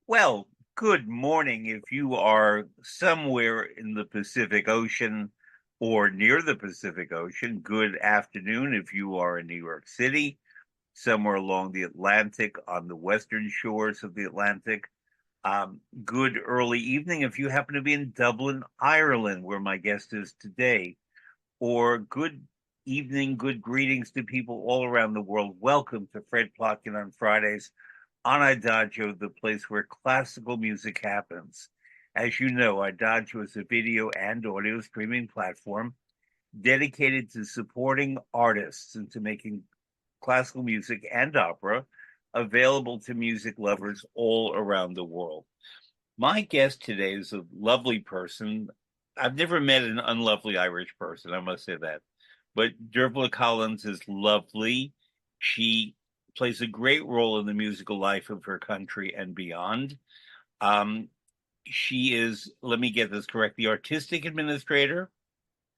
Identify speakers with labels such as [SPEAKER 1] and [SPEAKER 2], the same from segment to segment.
[SPEAKER 1] Well, good morning if you are somewhere in the Pacific Ocean or near the Pacific Ocean. Good afternoon if you are in New York City, somewhere along the Atlantic, on the western shores of the Atlantic. Good early evening if you happen to be in Dublin, Ireland, where my guest is today. Or good evening, good greetings to people all around the world. Welcome to Fred Plotkin on Fridays on Adagio, the place where classical music happens. As you know, Adagio is a video and audio streaming platform dedicated to supporting artists and to making classical music and opera available to music lovers all around the world. My guest today is a lovely person. I've never met an unlovely Irish person, I must say that. But Dearbhla Collins is lovely. She plays a great role in the musical life of her country and beyond. Um, she is, let me get this correct, the artistic administrator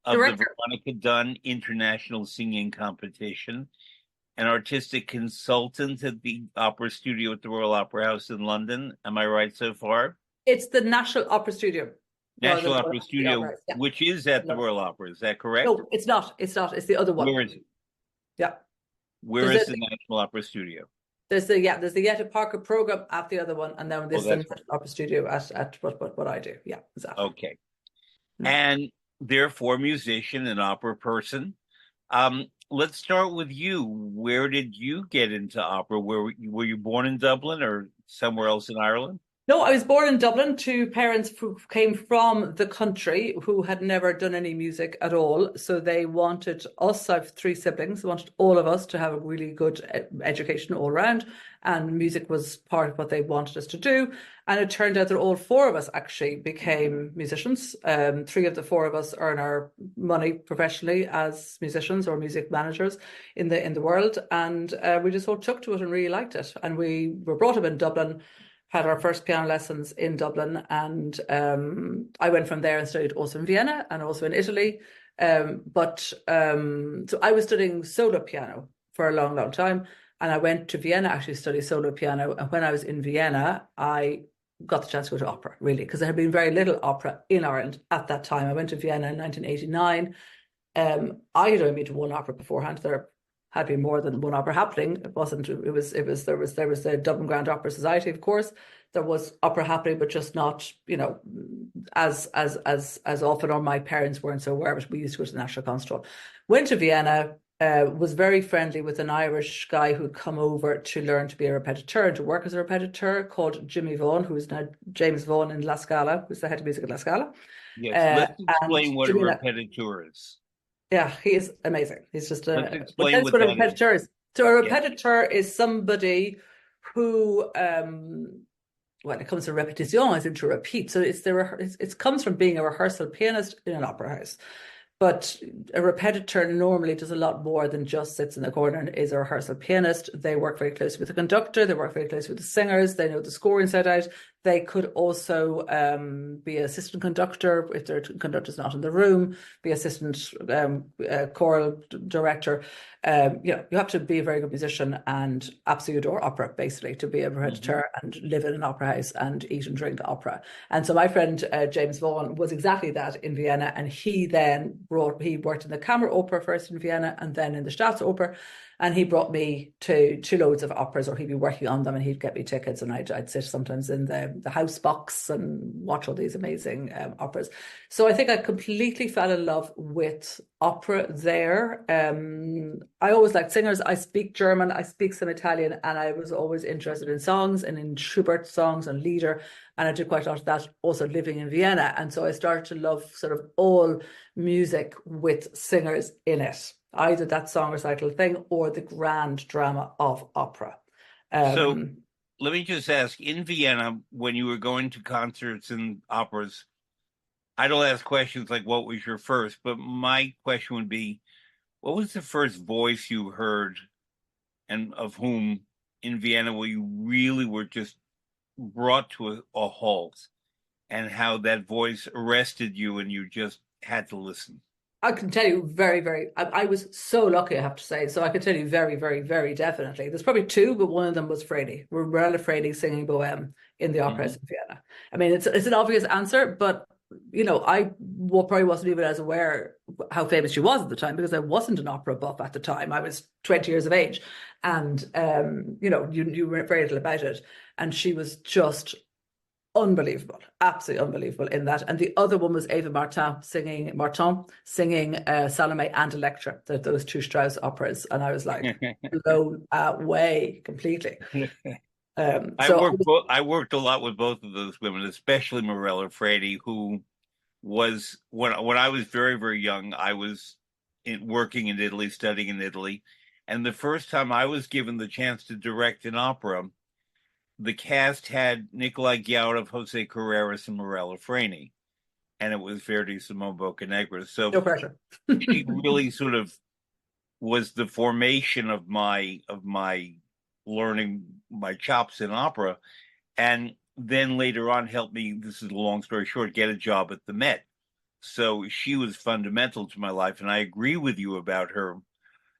[SPEAKER 1] of the
[SPEAKER 2] Director.
[SPEAKER 1] Veronica Dunne International Singing Competition, an artistic consultant at the Opera Studio at the Royal Opera House in London. Am I right so far?
[SPEAKER 2] It's the National Opera Studio rather
[SPEAKER 1] National
[SPEAKER 2] than
[SPEAKER 1] Opera
[SPEAKER 2] the
[SPEAKER 1] Studio,
[SPEAKER 2] Opera House. Yeah.
[SPEAKER 1] which is at the
[SPEAKER 2] Love it.
[SPEAKER 1] Royal Opera. Is that correct?
[SPEAKER 2] No, it's not. It's not. It's the other one.
[SPEAKER 1] Where is it?
[SPEAKER 2] Yeah.
[SPEAKER 1] Where
[SPEAKER 2] There's
[SPEAKER 1] is
[SPEAKER 2] a
[SPEAKER 1] the National Opera Studio?
[SPEAKER 2] there's the Yetta Parker program at the other one, and then
[SPEAKER 1] Oh,
[SPEAKER 2] there's the
[SPEAKER 1] that's
[SPEAKER 2] National Opera Studio at what I do. Yeah, exactly.
[SPEAKER 1] okay.
[SPEAKER 2] Mm.
[SPEAKER 1] And therefore, musician and opera person. Let's start with you. Where did you get into opera? Were you born in Dublin or somewhere else in Ireland?
[SPEAKER 2] No, I was born in Dublin to parents who came from the country who had never done any music at all. So they wanted us, I have three siblings, they wanted all of us to have a really good education all around. And music was part of what they wanted us to do. And it turned out that all four of us actually became musicians. Three of the four of us earn our money professionally as musicians or music managers in the world. And we just all took to it and really liked it. And we were brought up in Dublin, had our first piano lessons in Dublin, and I went from there and studied also in Vienna and also in Italy. So I was studying solo piano for a long, long time, and I went to Vienna actually to study solo piano. And when I was in Vienna, I got the chance to go to opera, really, because there had been very little opera in Ireland at that time. I went to Vienna in 1989. I had only been to one opera beforehand. There had been more than one opera happening. It wasn't. There was the Dublin Grand Opera Society, of course. There was opera happening, but just not, as often. Or my parents weren't so aware of it. We used to go to the National Concertgebouw. Went to Vienna. Was very friendly with an Irish guy who'd come over to learn to be a repetiteur and to work as a repetiteur, called Jimmy Vaughan, who is now James Vaughan in La Scala, who's the head of music at La Scala.
[SPEAKER 1] Yes.
[SPEAKER 2] Uh,
[SPEAKER 1] Let's
[SPEAKER 2] and
[SPEAKER 1] explain what a
[SPEAKER 2] Jimmy,
[SPEAKER 1] repetiteur is.
[SPEAKER 2] yeah, he is amazing. He's just
[SPEAKER 1] Let's
[SPEAKER 2] a, but
[SPEAKER 1] explain
[SPEAKER 2] that's
[SPEAKER 1] what
[SPEAKER 2] what a
[SPEAKER 1] that is.
[SPEAKER 2] repetiteur is. So a
[SPEAKER 1] Yeah.
[SPEAKER 2] repetiteur is somebody who, when it comes to repetition, is to repeat. So it comes from being a rehearsal pianist in an opera house. But a repetiteur normally does a lot more than just sits in the corner and is a rehearsal pianist. They work very closely with the conductor. They work very closely with the singers. They know the score inside out. They could also be assistant conductor if their conductor's not in the room, be assistant choral director. You have to be a very good musician and absolutely adore opera, basically, to be a
[SPEAKER 1] Mhm.
[SPEAKER 2] repetiteur and live in an opera house and eat and drink opera. And so my friend James Vaughan was exactly that in Vienna, and he worked in the Kammer Opera first in Vienna and then in the Staatsoper, and he brought me to loads of operas, or he'd be working on them, and he'd get me tickets, and I'd sit sometimes in the house box and watch all these amazing operas. So I think I completely fell in love with opera there. I always liked singers. I speak German, I speak some Italian, and I was always interested in songs and in Schubert songs and Lieder. And I did quite a lot of that also living in Vienna. And so I started to love sort of all music with singers in it, either that song recital thing or the grand drama of opera.
[SPEAKER 1] So
[SPEAKER 2] Um,
[SPEAKER 1] let me just ask, in Vienna, when you were going to concerts and operas, I don't ask questions like what was your first, but my question would be, what was the first voice you heard and of whom in Vienna where you really were just brought to a halt and how that voice arrested you and you just had to listen?
[SPEAKER 2] I can tell you very, very, I was so lucky, I have to say. So I can tell you very, very, very definitely. There's probably two, but one of them was Fredi, Morella Fredi singing Bohème in the Opera House
[SPEAKER 1] Hmm.
[SPEAKER 2] in Vienna. I mean, it's an obvious answer, but I probably wasn't even as aware how famous she was at the time because I wasn't an opera buff at the time. I was 20 years of age, and you knew very little about it. And she was just unbelievable, absolutely unbelievable in that. And the other one was Ava singing Salome and Electra, those two Strauss operas, and I was like blown away completely. So
[SPEAKER 1] I worked a lot with both of those women, especially Morella Fredi, who was when I was very, very young, I was working in Italy, studying in Italy, and the first time I was given the chance to direct an opera, the cast had Nicolai Ghiaurov, Jose Carreras, and Morella Freni, and it was Verdi Simone Boccanegra. So
[SPEAKER 2] no pressure.
[SPEAKER 1] she really sort of was the formation of my learning my chops in opera, and then later on helped me. This is a long story short. Get a job at the Met. So she was fundamental to my life, and I agree with you about her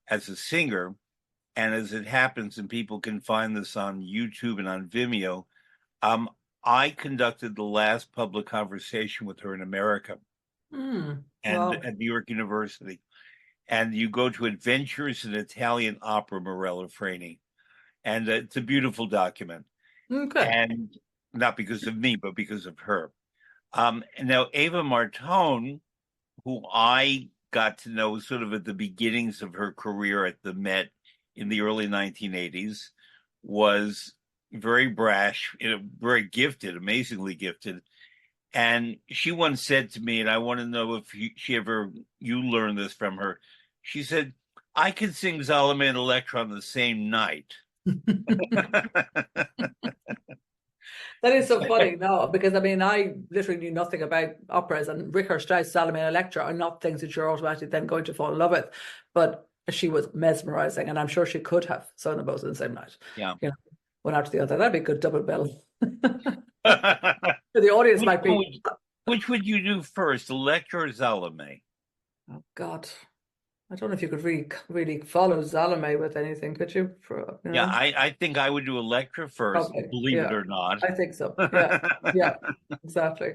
[SPEAKER 1] as a singer. And as it happens, and people can find this on YouTube and on Vimeo, um, I conducted the last public conversation with her in America and
[SPEAKER 2] Wow.
[SPEAKER 1] at New York University. And you go to Adventures in Italian Opera, Morella Freni, and it's a beautiful document.
[SPEAKER 2] Okay.
[SPEAKER 1] And not because of me, but because of her. And now Ava Martone, who I got to know sort of at the beginnings of her career at the Met in the early 1980s, was very brash, very gifted, amazingly gifted. And she once said to me, and I want to know if you learned this from her. She said, "I could sing Salome and Electra on the same night."
[SPEAKER 2] That is so funny, no, because I mean, I literally knew nothing about operas, and Richard Strauss, Salome and Electra are not things that you're automatically then going to fall in love with. But she was mesmerizing, and I'm sure she could have sung them both in the same night,
[SPEAKER 1] Yeah.
[SPEAKER 2] one after the other. That'd be a good double bill. The audience
[SPEAKER 1] which
[SPEAKER 2] might
[SPEAKER 1] one
[SPEAKER 2] be,
[SPEAKER 1] would, which would you do first, Electra or Salome?
[SPEAKER 2] oh God, I don't know if you could really follow Salome with anything, could you?
[SPEAKER 1] Yeah, I think I would do Electra first,
[SPEAKER 2] Probably,
[SPEAKER 1] believe it
[SPEAKER 2] yeah,
[SPEAKER 1] or not.
[SPEAKER 2] I think so. Yeah, yeah, exactly.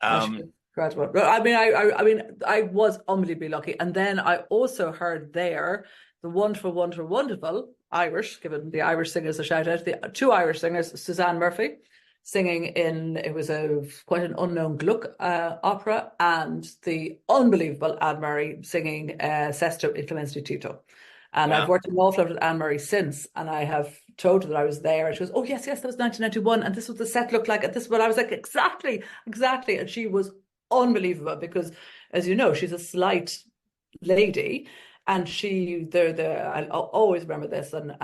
[SPEAKER 2] She
[SPEAKER 1] um,
[SPEAKER 2] was incredible. But I mean, I was unbelievably lucky. And then I also heard there the wonderful, wonderful, wonderful Irish, giving the Irish singers a shout out, the two Irish singers, Suzanne Murphy, singing it was quite an unknown Gluck opera, and the unbelievable Anne Murray singing Sesto Inclemenza Tito. And I've
[SPEAKER 1] yeah.
[SPEAKER 2] worked an awful lot with Anne Murray since, and I have told her that I was there, and she goes, "Oh yes, yes, that was 1991, and this was the set looked like, and this." What I was like, exactly, exactly, and she was unbelievable because, as you know, she's a slight lady, and I'll always remember this, and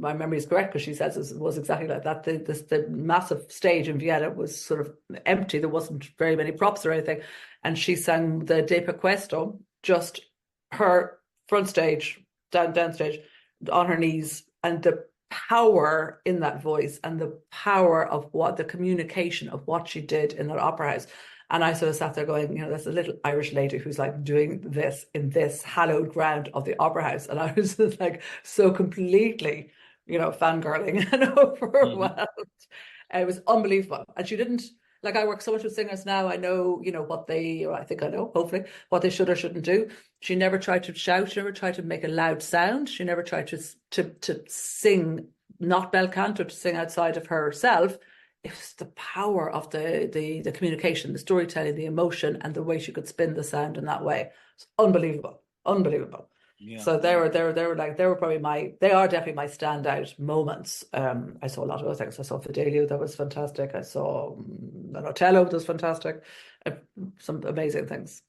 [SPEAKER 2] my memory is correct because she says it was exactly like that. The massive stage in Vienna was sort of empty. There wasn't very many props or anything, and she sang the De Questo, just her front stage, downstage, on her knees, and the power in that voice and the power of what the communication of what she did in that opera house. And I sort of sat there going, there's a little Irish lady who's like doing this in this hallowed ground of the opera house. And I was just like so completely, fangirling and
[SPEAKER 1] Mhm.
[SPEAKER 2] overwhelmed. It was unbelievable. And she didn't, like, I work so much with singers now. I know, or I think I know, hopefully, what they should or shouldn't do. She never tried to shout. She never tried to make a loud sound. She never tried to sing, not bel canto, to sing outside of herself. It was the power of the communication, the storytelling, the emotion, and the way she could spin the sound in that way. It's unbelievable, unbelievable.
[SPEAKER 1] Yeah.
[SPEAKER 2] So they are definitely my standout moments. I saw a lot of other things. I saw Fidelio, that was fantastic. I saw an Otello, that was fantastic. Uh, some amazing things.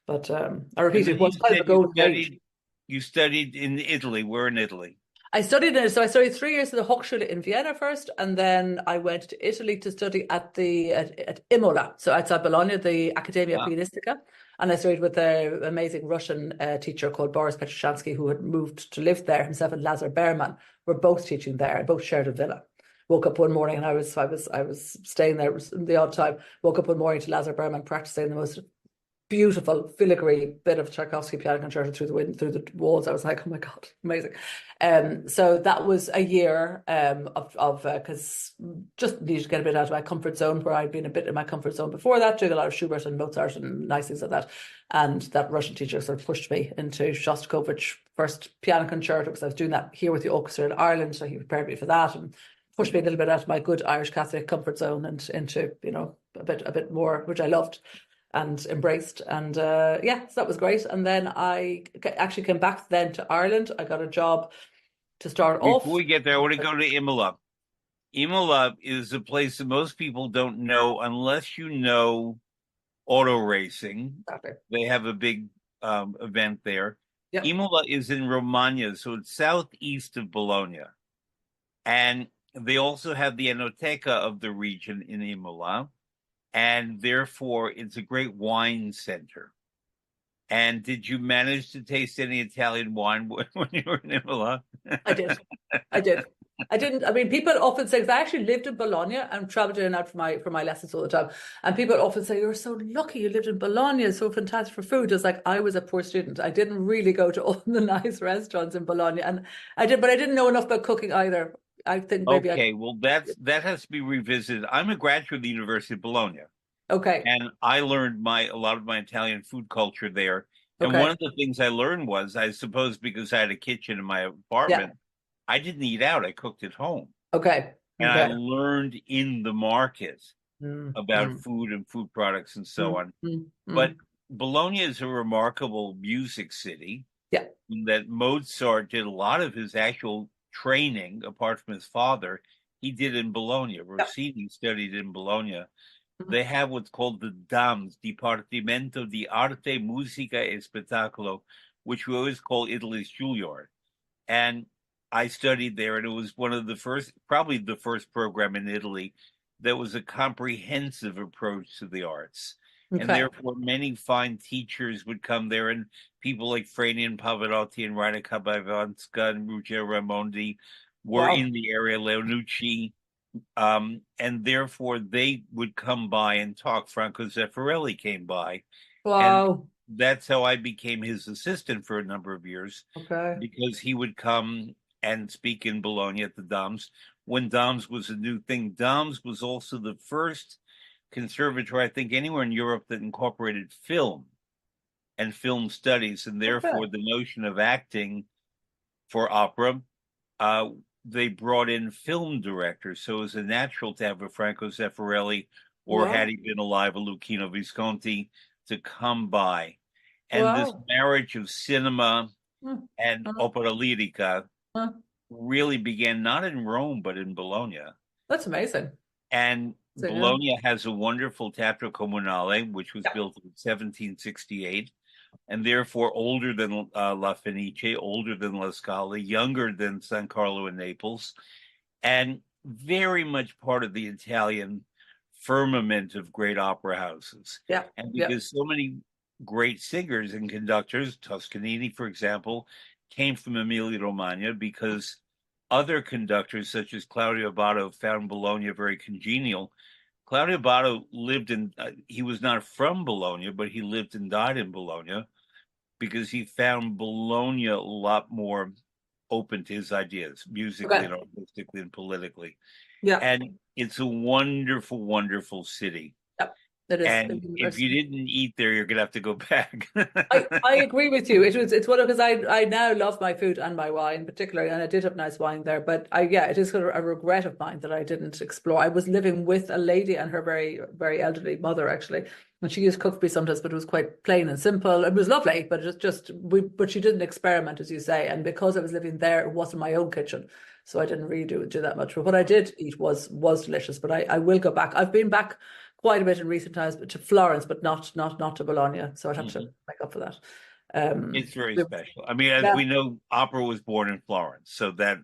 [SPEAKER 2] But I repeat,
[SPEAKER 1] And then
[SPEAKER 2] it was
[SPEAKER 1] you
[SPEAKER 2] kind of
[SPEAKER 1] said
[SPEAKER 2] a golden age.
[SPEAKER 1] you studied in Italy. Where in Italy?
[SPEAKER 2] I studied it. So I studied 3 years at the Hochschule in Vienna first, and then I went to Italy to study at Imola, so outside Bologna, the Accademia
[SPEAKER 1] Wow.
[SPEAKER 2] Pianistica. And I studied with an amazing Russian teacher called Boris Petroshansky, who had moved to live there himself, and Lazar Berman were both teaching there, and both shared a villa. Woke up one morning, and I was staying there the odd time. Woke up one morning to Lazar Berman practicing the most beautiful filigree bit of Tchaikovsky piano concerto through the wind, through the walls. I was like, oh my God, amazing. So that was a year of because just needed to get a bit out of my comfort zone, where I'd been a bit in my comfort zone before that, doing a lot of Schubert and Mozart and nice things like that. And that Russian teacher sort of pushed me into Shostakovich first piano concerto, because I was doing that here with the orchestra in Ireland, so he prepared me for that and pushed me a little bit out of my good Irish Catholic comfort zone and into, a bit more, which I loved and embraced. And yeah, so that was great. And then I actually came back then to Ireland. I got a job to start
[SPEAKER 1] Before
[SPEAKER 2] off.
[SPEAKER 1] we get there, I want to go to Imola. Imola is a place that most people don't know unless you know auto racing.
[SPEAKER 2] Exactly.
[SPEAKER 1] They have a big event there.
[SPEAKER 2] Yeah.
[SPEAKER 1] Imola is in Romagna, so it's southeast of Bologna. And they also have the Enoteca of the region in Imola, and therefore it's a great wine center. And did you manage to taste any Italian wine when you were in Imola?
[SPEAKER 2] I did. I did. I didn't. I mean, people often say, 'cause I actually lived in Bologna and traveled in and out for my lessons all the time. And people often say, "You're so lucky you lived in Bologna. It's so fantastic for food." It's like I was a poor student. I didn't really go to all the nice restaurants in Bologna, and but I didn't know enough about cooking either. I think maybe I.
[SPEAKER 1] Okay, well that has to be revisited. I'm a graduate of the University of Bologna,
[SPEAKER 2] Okay.
[SPEAKER 1] and I learned a lot of my Italian food culture there. And one
[SPEAKER 2] Okay.
[SPEAKER 1] of the things I learned was, I suppose because I had a kitchen in my
[SPEAKER 2] Yeah.
[SPEAKER 1] apartment, I didn't eat out. I cooked at home.
[SPEAKER 2] Okay.
[SPEAKER 1] And I
[SPEAKER 2] Okay.
[SPEAKER 1] learned in the market
[SPEAKER 2] Mm,
[SPEAKER 1] about
[SPEAKER 2] mm,
[SPEAKER 1] food and food products and so
[SPEAKER 2] mm,
[SPEAKER 1] on.
[SPEAKER 2] mm,
[SPEAKER 1] But
[SPEAKER 2] mm.
[SPEAKER 1] Bologna is a remarkable music city,
[SPEAKER 2] Yeah.
[SPEAKER 1] that Mozart did a lot of his actual training, apart from his father, he did in Bologna.
[SPEAKER 2] Yeah.
[SPEAKER 1] Rossini studied in Bologna.
[SPEAKER 2] Mm.
[SPEAKER 1] They have what's called the DAMS, Dipartimento di Arte, Musica e Spettacolo, which we always call Italy's Juilliard. And I studied there, and it was one of the first, probably the first program in Italy that was a comprehensive approach to the arts. And
[SPEAKER 2] Okay.
[SPEAKER 1] therefore, many fine teachers would come there, and people like Franian Pavarotti and Rina Kabavanska and Ruggero Raimondi were
[SPEAKER 2] Wow.
[SPEAKER 1] in the area, Leonucci, and therefore they would come by and talk. Franco Zeffirelli came by, and
[SPEAKER 2] Wow.
[SPEAKER 1] that's how I became his assistant for a number of years,
[SPEAKER 2] Okay.
[SPEAKER 1] because he would come and speak in Bologna at the Doms when Doms was a new thing. Doms was also the first conservatory, I think, anywhere in Europe that incorporated film and film studies, and therefore
[SPEAKER 2] Okay.
[SPEAKER 1] the notion of acting for opera. Uh, they brought in film directors, so it was a natural to have a Franco Zeffirelli, or had
[SPEAKER 2] Wow.
[SPEAKER 1] he been alive, a Luchino Visconti, to come by. And this
[SPEAKER 2] Wow.
[SPEAKER 1] marriage of cinema
[SPEAKER 2] Mm,
[SPEAKER 1] and
[SPEAKER 2] mm,
[SPEAKER 1] opera lirica
[SPEAKER 2] mm.
[SPEAKER 1] really began not in Rome, but in Bologna.
[SPEAKER 2] That's amazing.
[SPEAKER 1] And
[SPEAKER 2] So, yeah.
[SPEAKER 1] Bologna has a wonderful Teatro Comunale, which was
[SPEAKER 2] Yeah.
[SPEAKER 1] built in 1768, and therefore older than La Fenice, older than La Scala, younger than San Carlo in Naples, and very much part of the Italian firmament of great opera houses.
[SPEAKER 2] Yeah.
[SPEAKER 1] And
[SPEAKER 2] Yeah.
[SPEAKER 1] because so many great singers and conductors, Toscanini, for example, came from Emilia Romagna, because other conductors, such as Claudio Abbado, found Bologna very congenial. Claudio Abbado lived he was not from Bologna, but he lived and died in Bologna, because he found Bologna a lot more open to his ideas, musically
[SPEAKER 2] Okay.
[SPEAKER 1] and artistically and politically.
[SPEAKER 2] Yeah.
[SPEAKER 1] And it's a wonderful, wonderful city.
[SPEAKER 2] Yeah. It is a
[SPEAKER 1] And if you
[SPEAKER 2] university.
[SPEAKER 1] didn't eat there, you're gonna have to go back.
[SPEAKER 2] I agree with you. It's one of, because I now love my food and my wine particularly, and I did have nice wine there. But yeah, it is sort of a regret of mine that I didn't explore. I was living with a lady and her very, very elderly mother actually, and she used to cook for me sometimes, but it was quite plain and simple. It was lovely, but it just but she didn't experiment, as you say, and because I was living there, it wasn't my own kitchen, so I didn't really do that much. But what I did eat was delicious. But I will go back. I've been back quite a bit in recent times, but to Florence, but not to Bologna. So I'd have to
[SPEAKER 1] Mhm.
[SPEAKER 2] make up for that.
[SPEAKER 1] It's very
[SPEAKER 2] Yeah,
[SPEAKER 1] special. I mean, as
[SPEAKER 2] yeah,
[SPEAKER 1] we know, opera was born in Florence, so that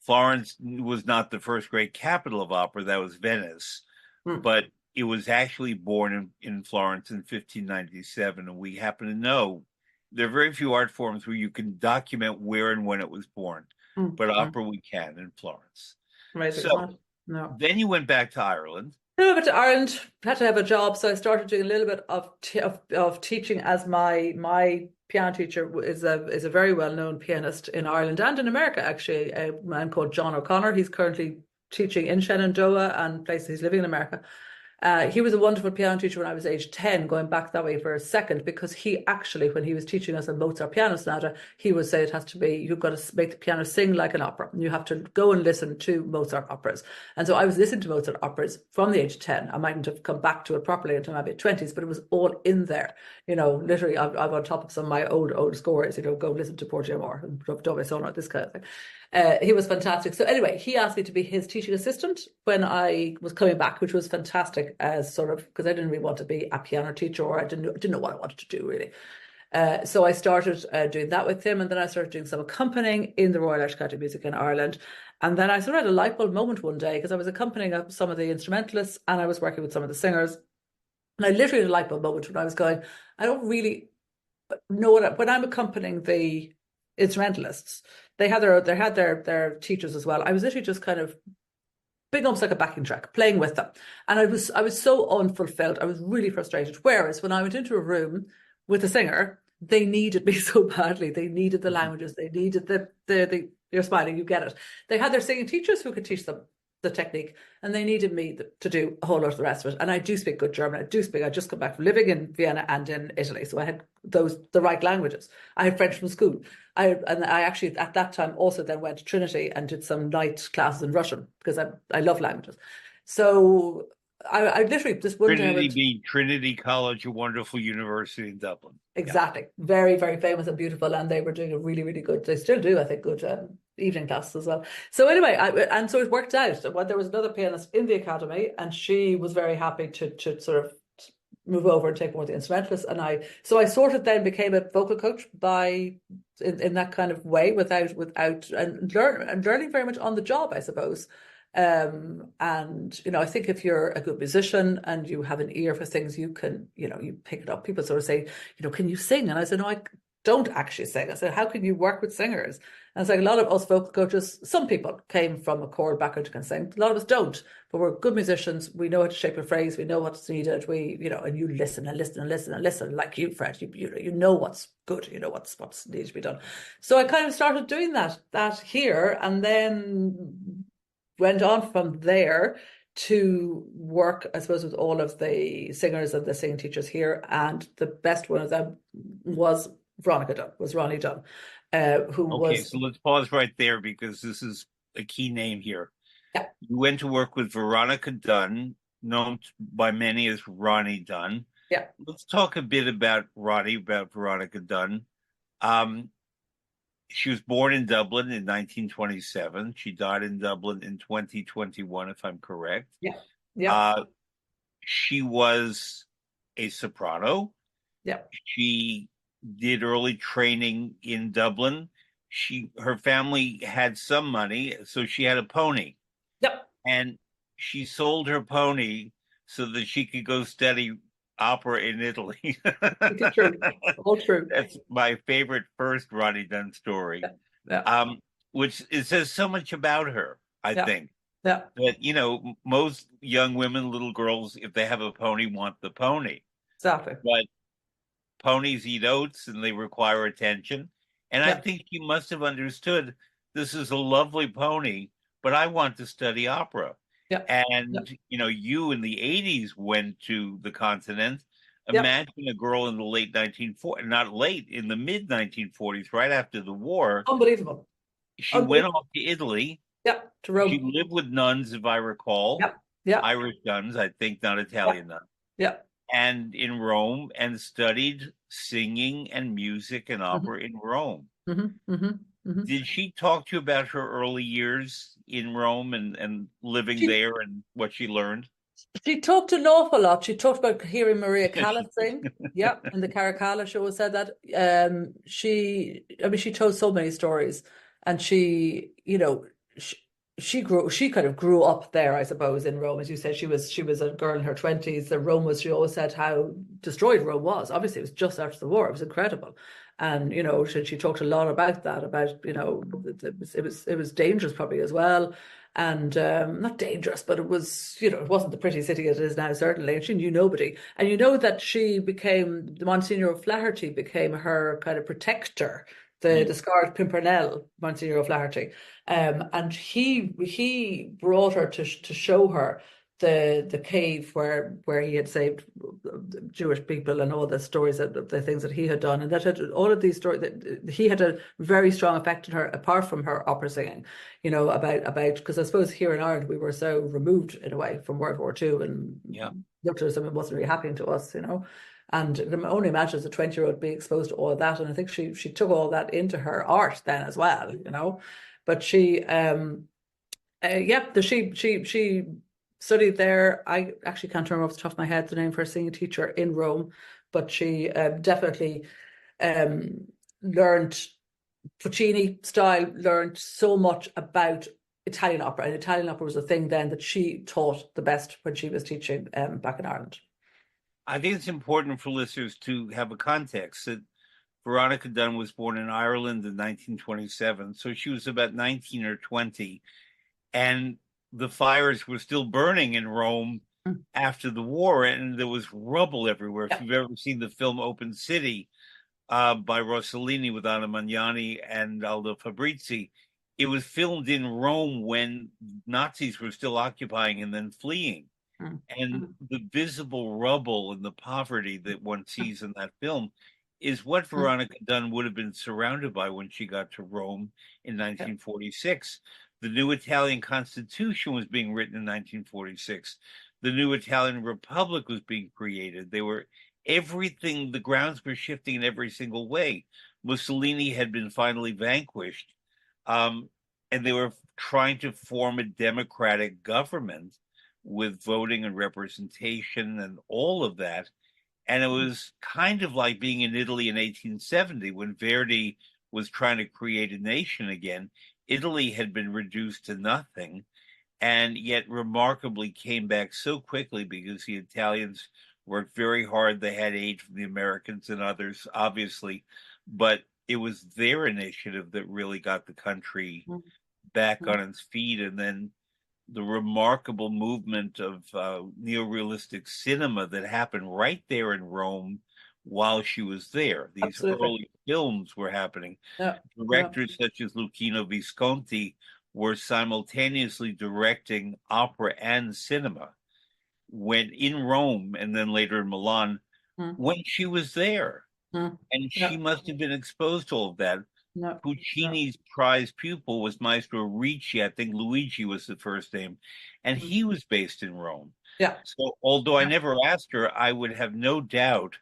[SPEAKER 1] Florence was not the first great capital of opera, that was Venice,
[SPEAKER 2] mm,
[SPEAKER 1] but it was actually born in Florence in 1597. And we happen to know there are very few art forms where you can document where and when it was born,
[SPEAKER 2] mm,
[SPEAKER 1] but
[SPEAKER 2] mm.
[SPEAKER 1] opera we can in Florence.
[SPEAKER 2] Amazing,
[SPEAKER 1] So
[SPEAKER 2] isn't it? No.
[SPEAKER 1] Then you went back to Ireland.
[SPEAKER 2] No, but to Ireland, had to have a job, so I started doing a little bit of teaching as my piano teacher is a very well-known pianist in Ireland and in America, actually, a man called John O'Connor. He's currently teaching in Shenandoah and places. He's living in America. He was a wonderful piano teacher when I was age 10, going back that way for a second, because he actually, when he was teaching us a Mozart piano sonata, he would say it has to be, you've got to make the piano sing like an opera. You have to go and listen to Mozart operas. And so I was listening to Mozart operas from the age of 10. I mightn't have come back to it properly until my mid-20s, but it was all in there. Literally, I'm on top of some of my old scores, go listen to Portia Moore and Dove Sonar, this kind of thing. He was fantastic. So anyway, he asked me to be his teaching assistant when I was coming back, which was fantastic, as sort of, because I didn't really want to be a piano teacher, or I didn't know what I wanted to do really. So I started doing that with him, and then I started doing some accompanying in the Royal Irish Academy of Music in Ireland. And then I sort of had a light bulb moment one day, because I was accompanying some of the instrumentalists and I was working with some of the singers. And I literally had a light bulb moment when I was going, I don't really know when I'm accompanying the instrumentalists, they had their teachers as well. I was literally just kind of being almost like a backing track, playing with them. And I was so unfulfilled. I was really frustrated. Whereas when I went into a room with a singer, they needed me so badly. They needed the languages. They needed the you're smiling, you get it. They had their singing teachers who could teach them the technique, and they needed me to do a whole lot of the rest of it. And I do speak good German. I just come back from living in Vienna and in Italy, so I had the right languages. I had French from school. I actually at that time also then went to Trinity and did some night classes in Russian, because I love languages. So I literally just one
[SPEAKER 1] Trinity being Trinity College, a wonderful university in Dublin.
[SPEAKER 2] Exactly. Yeah. Very, very famous and beautiful. And they were doing a really, really good, they still do, I think, good evening classes as well. So anyway, and so it worked out. There was another pianist in the academy, and she was very happy to sort of move over and take more of the instrumentalists. And I sort of then became a vocal coach in that kind of way, without and learning very much on the job, I suppose. And I think if you're a good musician and you have an ear for things, you can, you pick it up. People sort of say, can you sing? And I said, no, I don't actually sing. I said, how can you work with singers? And it's like a lot of us vocal coaches, some people came from a chord background who can sing. A lot of us don't, but we're good musicians. We know how to shape a phrase. We know what's needed. And you listen and listen and listen and listen, like you, Fred. You know what's good. You know what's needed to be done. So I kind of started doing that here, and then went on from there to work, I suppose, with all of the singers and the singing teachers here. And the best one of them was Ronnie Dunne, who was...
[SPEAKER 1] Okay, so let's pause right there, because this is a key name here.
[SPEAKER 2] Yeah.
[SPEAKER 1] You went to work with Veronica Dunne, known by many as Ronnie Dunne.
[SPEAKER 2] Yeah.
[SPEAKER 1] Let's talk a bit about Veronica Dunne. She was born in Dublin in 1927. She died in Dublin in 2021, if I'm correct.
[SPEAKER 2] Yeah. Yeah.
[SPEAKER 1] She was a soprano.
[SPEAKER 2] Yeah.
[SPEAKER 1] She did early training in Dublin. Her family had some money, so she had a pony.
[SPEAKER 2] Yep.
[SPEAKER 1] And she sold her pony so that she could go study opera in Italy.
[SPEAKER 2] It's true. All true.
[SPEAKER 1] That's my favorite first Ronnie Dunne story.
[SPEAKER 2] Yeah.
[SPEAKER 1] Which it says so much about her, I think.
[SPEAKER 2] Yeah.
[SPEAKER 1] That, most young women, little girls, if they have a pony, want the pony.
[SPEAKER 2] Exactly.
[SPEAKER 1] But ponies eat oats and they require attention. And I think you must have understood, this is a lovely pony, but I want to study opera.
[SPEAKER 2] Yeah.
[SPEAKER 1] And, you in the 80s went to the continent. Imagine a girl in the late 1940s, not late, in the mid 1940s, right after the war.
[SPEAKER 2] Unbelievable.
[SPEAKER 1] She went off to Italy.
[SPEAKER 2] Yeah, to Rome.
[SPEAKER 1] She lived with nuns, if I recall.
[SPEAKER 2] Yeah.
[SPEAKER 1] Irish nuns, I think, not Italian nuns.
[SPEAKER 2] Yeah.
[SPEAKER 1] And in Rome, and studied singing and music and opera in Rome.
[SPEAKER 2] Mm-hmm. Mm-hmm. Mm-hmm.
[SPEAKER 1] Did she talk to you about her early years in Rome and living there and what she learned?
[SPEAKER 2] She talked an awful lot. She talked about hearing Maria Callas sing. Yeah, in the Caracalla show said that. She told so many stories, and she kind of grew up there, I suppose, in Rome. As you said, she was a girl in her 20s. She always said how destroyed Rome was. Obviously, it was just after the war. It was incredible. And, she talked a lot about that, about, it was dangerous probably as well. and not dangerous, but it was, it wasn't the pretty city it is now, certainly. And she knew nobody. And you know that the Monsignor O'Flaherty became her kind of protector, the
[SPEAKER 1] Mm.
[SPEAKER 2] Scarlet Pimpernel, Monsignor O'Flaherty. And he brought her to show her the cave where he had saved Jewish people, and all the stories, that the things that he had done, and that had all of these stories, that he had a very strong effect on her, apart from her opera singing, about, because I suppose here in Ireland we were so removed in a way from World War II, and
[SPEAKER 1] Yeah.
[SPEAKER 2] looked at us and it wasn't really happening to us. And I can only imagine as a 20-year-old being exposed to all of that, and I think she took all that into her art then as well. But she she studied there. I actually can't remember off the top of my head the name of her singing teacher in Rome, but she definitely learned Puccini style, learned so much about Italian opera. And Italian opera was a thing then that she taught the best when she was teaching back in Ireland.
[SPEAKER 1] I think it's important for listeners to have a context that Veronica Dunne was born in Ireland in 1927, so she was about 19 or 20, and the fires were still burning in Rome
[SPEAKER 2] Mm.
[SPEAKER 1] after the war, and there was rubble everywhere. If
[SPEAKER 2] Yeah.
[SPEAKER 1] you've ever seen the film Open City by Rossellini with Anna Magnani and Aldo Fabrizi, it was filmed in Rome when Nazis were still occupying and then fleeing.
[SPEAKER 2] Mm.
[SPEAKER 1] And
[SPEAKER 2] Mm.
[SPEAKER 1] the visible rubble and the poverty that one sees in that film is what
[SPEAKER 2] Mm.
[SPEAKER 1] Veronica Dunne would have been surrounded by when she got to Rome in
[SPEAKER 2] Yeah.
[SPEAKER 1] 1946. The new Italian Constitution was being written in 1946. The new Italian Republic was being created. Everything, the grounds were shifting in every single way. Mussolini had been finally vanquished, and they were trying to form a democratic government with voting and representation and all of that. And it was kind of like being in Italy in 1870 when Verdi was trying to create a nation again. Italy had been reduced to nothing, and yet remarkably came back so quickly because the Italians worked very hard. They had aid from the Americans and others, obviously, but it was their initiative that really got the country
[SPEAKER 2] Mm.
[SPEAKER 1] back
[SPEAKER 2] Mm.
[SPEAKER 1] on its feet. And then the remarkable movement of neorealistic cinema that happened right there in Rome while she was there. These
[SPEAKER 2] Absolutely.
[SPEAKER 1] early films were happening.
[SPEAKER 2] Yeah. Yeah.
[SPEAKER 1] Directors such as Luchino Visconti were simultaneously directing opera and cinema when in Rome and then later in Milan
[SPEAKER 2] Mm.
[SPEAKER 1] when she was there.
[SPEAKER 2] Mm.
[SPEAKER 1] And
[SPEAKER 2] Yeah.
[SPEAKER 1] she must have been exposed to all of that.
[SPEAKER 2] No. No.
[SPEAKER 1] Puccini's prize pupil was Maestro Ricci. I think Luigi was the first name, and
[SPEAKER 2] Mm.
[SPEAKER 1] he was based in Rome.
[SPEAKER 2] Yeah.
[SPEAKER 1] So, although I
[SPEAKER 2] Yeah.
[SPEAKER 1] never asked her, I would have no doubt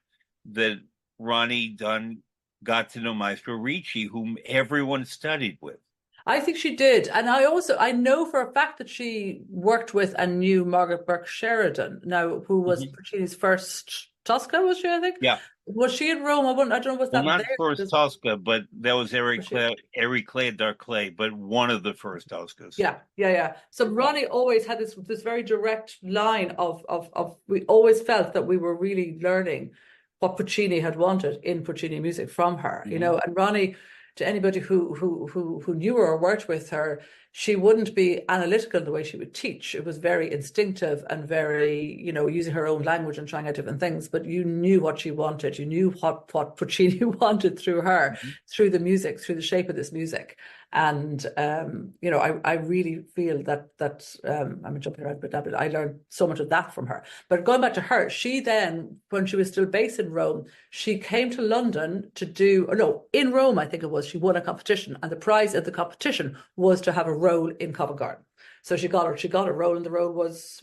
[SPEAKER 1] that Ronnie Dunn got to know Maestro Ricci, whom everyone studied with.
[SPEAKER 2] I think she did. And I know for a fact that she worked with and knew Margaret Burke Sheridan, now, who was
[SPEAKER 1] Mhm.
[SPEAKER 2] Puccini's first Tosca, was she, I think?
[SPEAKER 1] Yeah.
[SPEAKER 2] Was she in Rome? I don't know, was
[SPEAKER 1] Well,
[SPEAKER 2] that
[SPEAKER 1] not
[SPEAKER 2] there?
[SPEAKER 1] first Tosca, but that was
[SPEAKER 2] Was she?
[SPEAKER 1] Eric Clay Darclay, but one of the first Toscas.
[SPEAKER 2] Yeah, yeah, yeah. So Ronnie always had this very direct line of we always felt that we were really learning what Puccini had wanted in Puccini music from her,
[SPEAKER 1] Mhm.
[SPEAKER 2] And Ronnie, to anybody who knew her or worked with her, she wouldn't be analytical in the way she would teach. It was very instinctive and very, using her own language and trying out different things. But you knew what she wanted. You knew what Puccini wanted through her,
[SPEAKER 1] Mhm.
[SPEAKER 2] through the music, through the shape of this music. And I really feel that I'm jumping around, but I learned so much of that from her. But going back to her, she then, when she was still based in Rome, she came to London to do, or no, in Rome, I think it was, she won a competition, and the prize of the competition was to have a role in Covent Garden. So she got a role, and the role was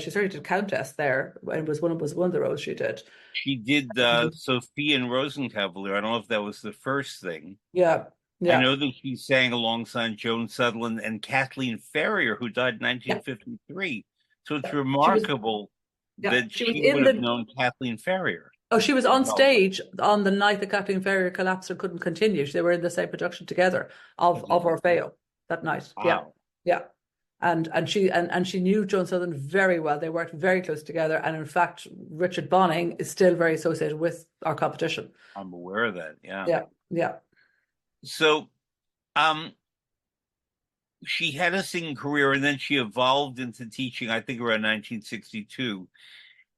[SPEAKER 2] she started did Countess there, and was one of the roles she did.
[SPEAKER 1] She did Sophia and Rosencavalier. I don't know if that was the first thing.
[SPEAKER 2] Yeah,
[SPEAKER 1] I
[SPEAKER 2] yeah,
[SPEAKER 1] know that she sang alongside Joan Sutherland and Kathleen Ferrier, who died in
[SPEAKER 2] yeah.
[SPEAKER 1] 1953. So it's
[SPEAKER 2] She was,
[SPEAKER 1] remarkable
[SPEAKER 2] yeah,
[SPEAKER 1] that
[SPEAKER 2] she was
[SPEAKER 1] she
[SPEAKER 2] in
[SPEAKER 1] would have
[SPEAKER 2] the
[SPEAKER 1] known Kathleen Ferrier.
[SPEAKER 2] Oh, she was on
[SPEAKER 1] Well,
[SPEAKER 2] stage on the night that Kathleen Ferrier collapsed and couldn't continue. They were in the same production together of Orfeo that night. Yeah,
[SPEAKER 1] wow.
[SPEAKER 2] yeah. And she knew Joan Sutherland very well. They worked very close together. And in fact, Richard Bonning is still very associated with our competition.
[SPEAKER 1] I'm aware of that. Yeah.
[SPEAKER 2] Yeah, yeah.
[SPEAKER 1] So, um, she had a singing career and then she evolved into teaching, I think around 1962.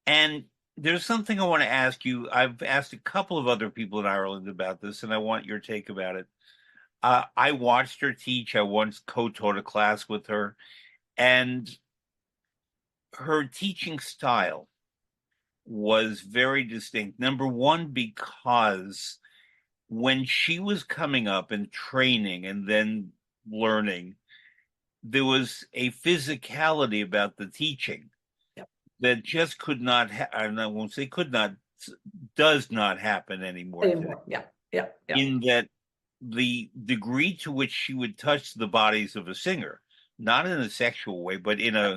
[SPEAKER 1] And there's something I want to ask you. I've asked a couple of other people in Ireland about this, and I want your take about it. I watched her teach. I once co-taught a class with her, and her teaching style was very distinct. Number one, because when she was coming up and training and then learning, there was a physicality about the teaching
[SPEAKER 2] Yep.
[SPEAKER 1] that just could not, I won't say could not, does not happen anymore today.
[SPEAKER 2] Anymore. Yeah, yeah, yeah,
[SPEAKER 1] In that the degree to which she would touch the bodies of a singer, not in a sexual way, but
[SPEAKER 2] yeah,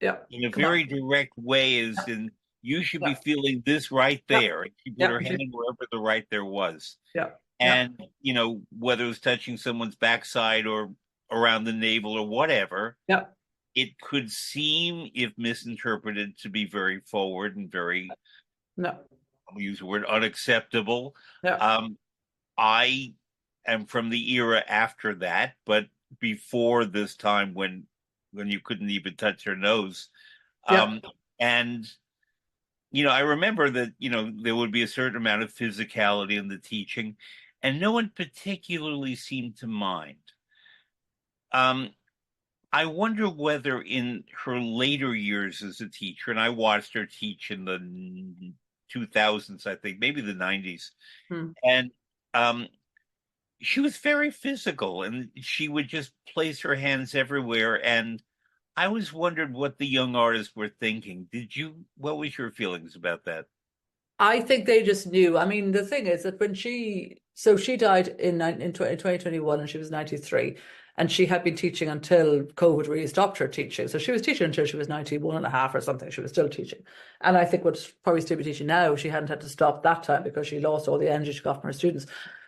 [SPEAKER 2] yeah.
[SPEAKER 1] in a
[SPEAKER 2] Come on.
[SPEAKER 1] very direct way,
[SPEAKER 2] Yeah,
[SPEAKER 1] is in you should be
[SPEAKER 2] yeah,
[SPEAKER 1] feeling this right
[SPEAKER 2] yeah,
[SPEAKER 1] there. And she put
[SPEAKER 2] yeah,
[SPEAKER 1] her hand wherever the right there was.
[SPEAKER 2] yeah, yeah,
[SPEAKER 1] And, whether it was touching someone's backside or around the navel or whatever,
[SPEAKER 2] yeah.
[SPEAKER 1] it could seem, if misinterpreted, to be very forward and very,
[SPEAKER 2] No,
[SPEAKER 1] I'll use the word, unacceptable.
[SPEAKER 2] yeah,
[SPEAKER 1] Um, I am from the era after that, but before this time when you couldn't even touch her nose.
[SPEAKER 2] yeah.
[SPEAKER 1] And I remember that, there would be a certain amount of physicality in the teaching, and no one particularly seemed to mind. Um, I wonder whether in her later years as a teacher, and I watched her teach in the 2000s, I think, maybe the 90s,
[SPEAKER 2] Hmm.
[SPEAKER 1] and um, she was very physical and she would just place her hands everywhere. And I always wondered what the young artists were thinking. What was your feelings about that?
[SPEAKER 2] I think they just knew. I mean, the thing is that she died in 2021 and she was 93. And she had been teaching until COVID really stopped her teaching. So she was teaching until she was 91 and a half or something. She was still teaching. And I think would probably still be teaching now if she hadn't had to stop that time because she lost all the energy she got from her students.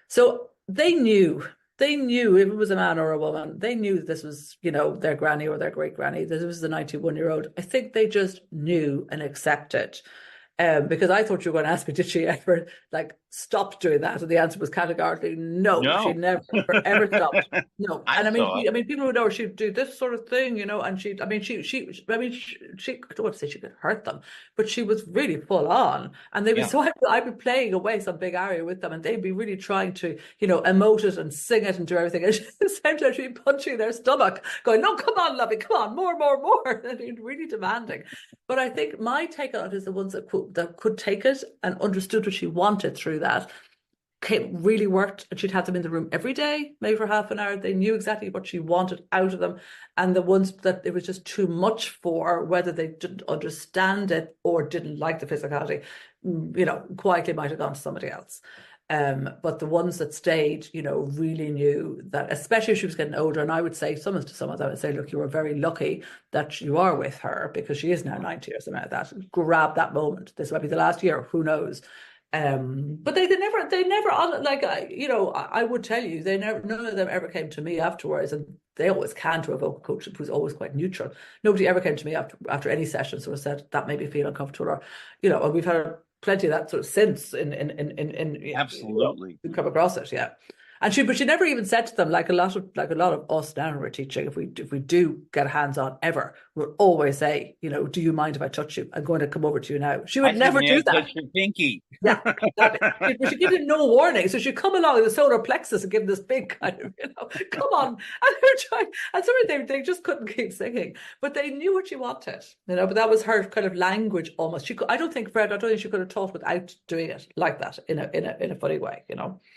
[SPEAKER 2] So they knew if it was a man or a woman, they knew this was, their granny or their great granny. This was the 91-year-old. I think they just knew and accepted. Because I thought you were going to ask me, did she ever stop doing that? And the answer was categorically no. She
[SPEAKER 1] No.
[SPEAKER 2] never ever stopped. No,
[SPEAKER 1] I
[SPEAKER 2] and
[SPEAKER 1] saw it.
[SPEAKER 2] I mean, people would know she'd do this sort of thing, and I mean, she I don't want to say she could hurt them, but she was really full on, and they would
[SPEAKER 1] Yeah.
[SPEAKER 2] so I'd be playing away some big aria with them, and they'd be really trying to, emote it and sing it and do everything, and at the same time she'd be punching their stomach, going, "No, come on, lovey, come on, more, more, more," and really demanding. But I think my take on it is the ones that could take it and understood what she wanted through that really worked, and she'd have them in the room every day, maybe for half an hour. They knew exactly what she wanted out of them. And the ones that it was just too much for, whether they didn't understand it or didn't like the physicality, quietly might have gone to somebody else. But the ones that stayed, really knew that, especially if she was getting older. And I would say some of them, I would say, look, you were very lucky that you are with her because she is now 90 or something like that. Grab that moment. This might be the last year, who knows? But they never, I would tell you, none of them ever came to me afterwards, and they always can to a vocal coach who's always quite neutral. Nobody ever came to me after any session sort of said that made me feel uncomfortable, or, and we've had plenty of that sort of since
[SPEAKER 1] Absolutely.
[SPEAKER 2] we come across it, yeah. But she never even said to them, like a lot of us now who are teaching, if we do get hands on ever, we'll always say, do you mind if I touch you? I'm going to come over to you now. She
[SPEAKER 1] I
[SPEAKER 2] would
[SPEAKER 1] said,
[SPEAKER 2] never
[SPEAKER 1] may I
[SPEAKER 2] do that.
[SPEAKER 1] touch your pinky?
[SPEAKER 2] Yeah, exactly. She gives it no warning. So she'd come along in the solar plexus and give this big kind of, come on. And they're trying, and some of them, they just couldn't keep singing. But they knew what she wanted, but that was her kind of language almost. I don't think she could have taught without doing it like that in a funny way,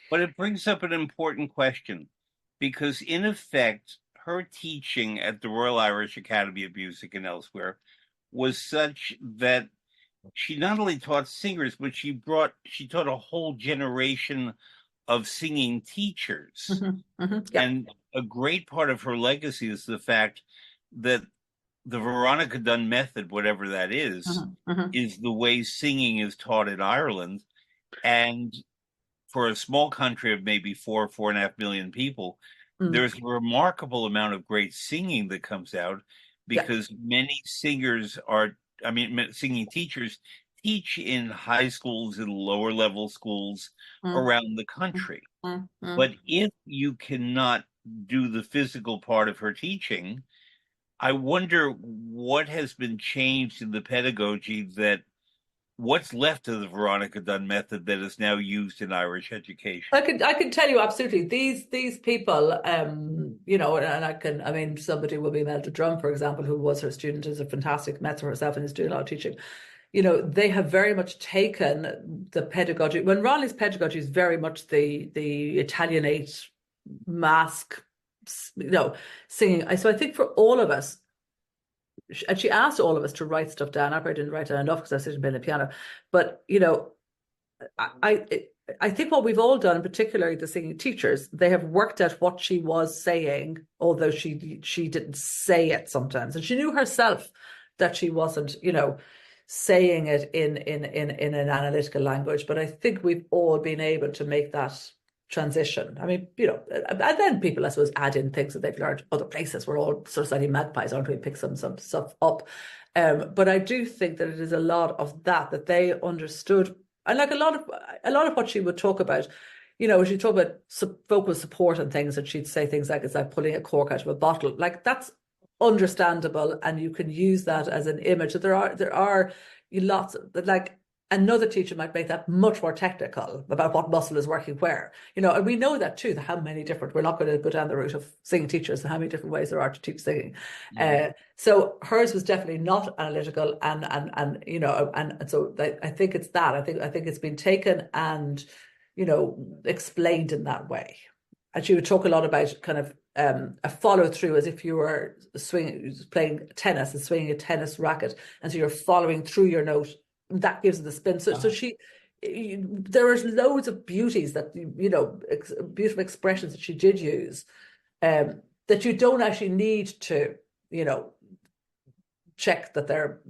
[SPEAKER 1] But it brings up an important question because, in effect, her teaching at the Royal Irish Academy of Music and elsewhere was such that she not only taught singers, but she taught a whole generation of singing teachers.
[SPEAKER 2] Yeah.
[SPEAKER 1] And a great part of her legacy is the fact that the Veronica Dunne method, whatever that is the way singing is taught in Ireland. And for a small country of maybe 4.5 million people, there's a remarkable amount of great singing that comes out
[SPEAKER 2] Yeah.
[SPEAKER 1] because many singing teachers teach in high schools and lower level schools around the country. But if you cannot do the physical part of her teaching, I wonder what has been changed in the pedagogy, that what's left of the Veronica Dunne method that is now used in Irish education.
[SPEAKER 2] I can tell you absolutely these people, and I mean, somebody will be Melda Drum, for example, who was her student, is a fantastic Metzer herself and is doing a lot of teaching. They have very much taken the pedagogy. When Ronnie's pedagogy is very much the Italianate mask, singing. So I think for all of us, and she asked all of us to write stuff down. I probably didn't write down enough because I was sitting behind the piano, but I I think what we've all done, particularly the singing teachers, they have worked out what she was saying, although she didn't say it sometimes, and she knew herself that she wasn't, saying it in an analytical language. But I think we've all been able to make that transition. I mean, and then people, I suppose, add in things that they've learned other places. We're all sort of slightly magpies, aren't we? Pick some stuff up. But I do think that it is a lot of that they understood. And like a lot of what she would talk about, she'd talk about vocal support and things, and she'd say things like, it's like pulling a cork out of a bottle. Like, that's understandable, and you can use that as an image. So there are lots of, like, another teacher might make that much more technical about what muscle is working where, and we know that too, how many different, we're not going to go down the route of singing teachers and how many different ways there are to teach singing. So hers was definitely not analytical, and so I think it's that. I think it's been taken and, explained in that way. And she would talk a lot about kind of a follow through, as if you were playing tennis and swinging a tennis racket, and so you're following through your note. That gives it the spin. So there are loads of beauties that, beautiful expressions that she did use, that you don't actually need to, check that they're.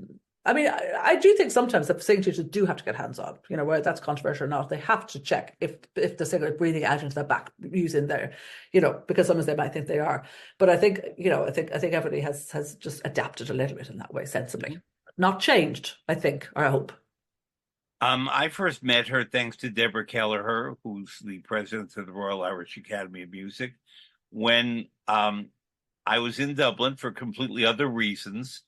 [SPEAKER 2] I mean, I do think sometimes that singing teachers do have to get hands on, whether that's controversial or not. They have to check if the singer is breathing out into their back using their, because sometimes they might think they are. But I think, I think everybody has just adapted a little bit in that way, sensibly. Not changed, I think, or I hope.
[SPEAKER 1] I first met her thanks to Deborah Kelleher, who's the president of the Royal Irish Academy of Music, when I was in Dublin for completely other reasons.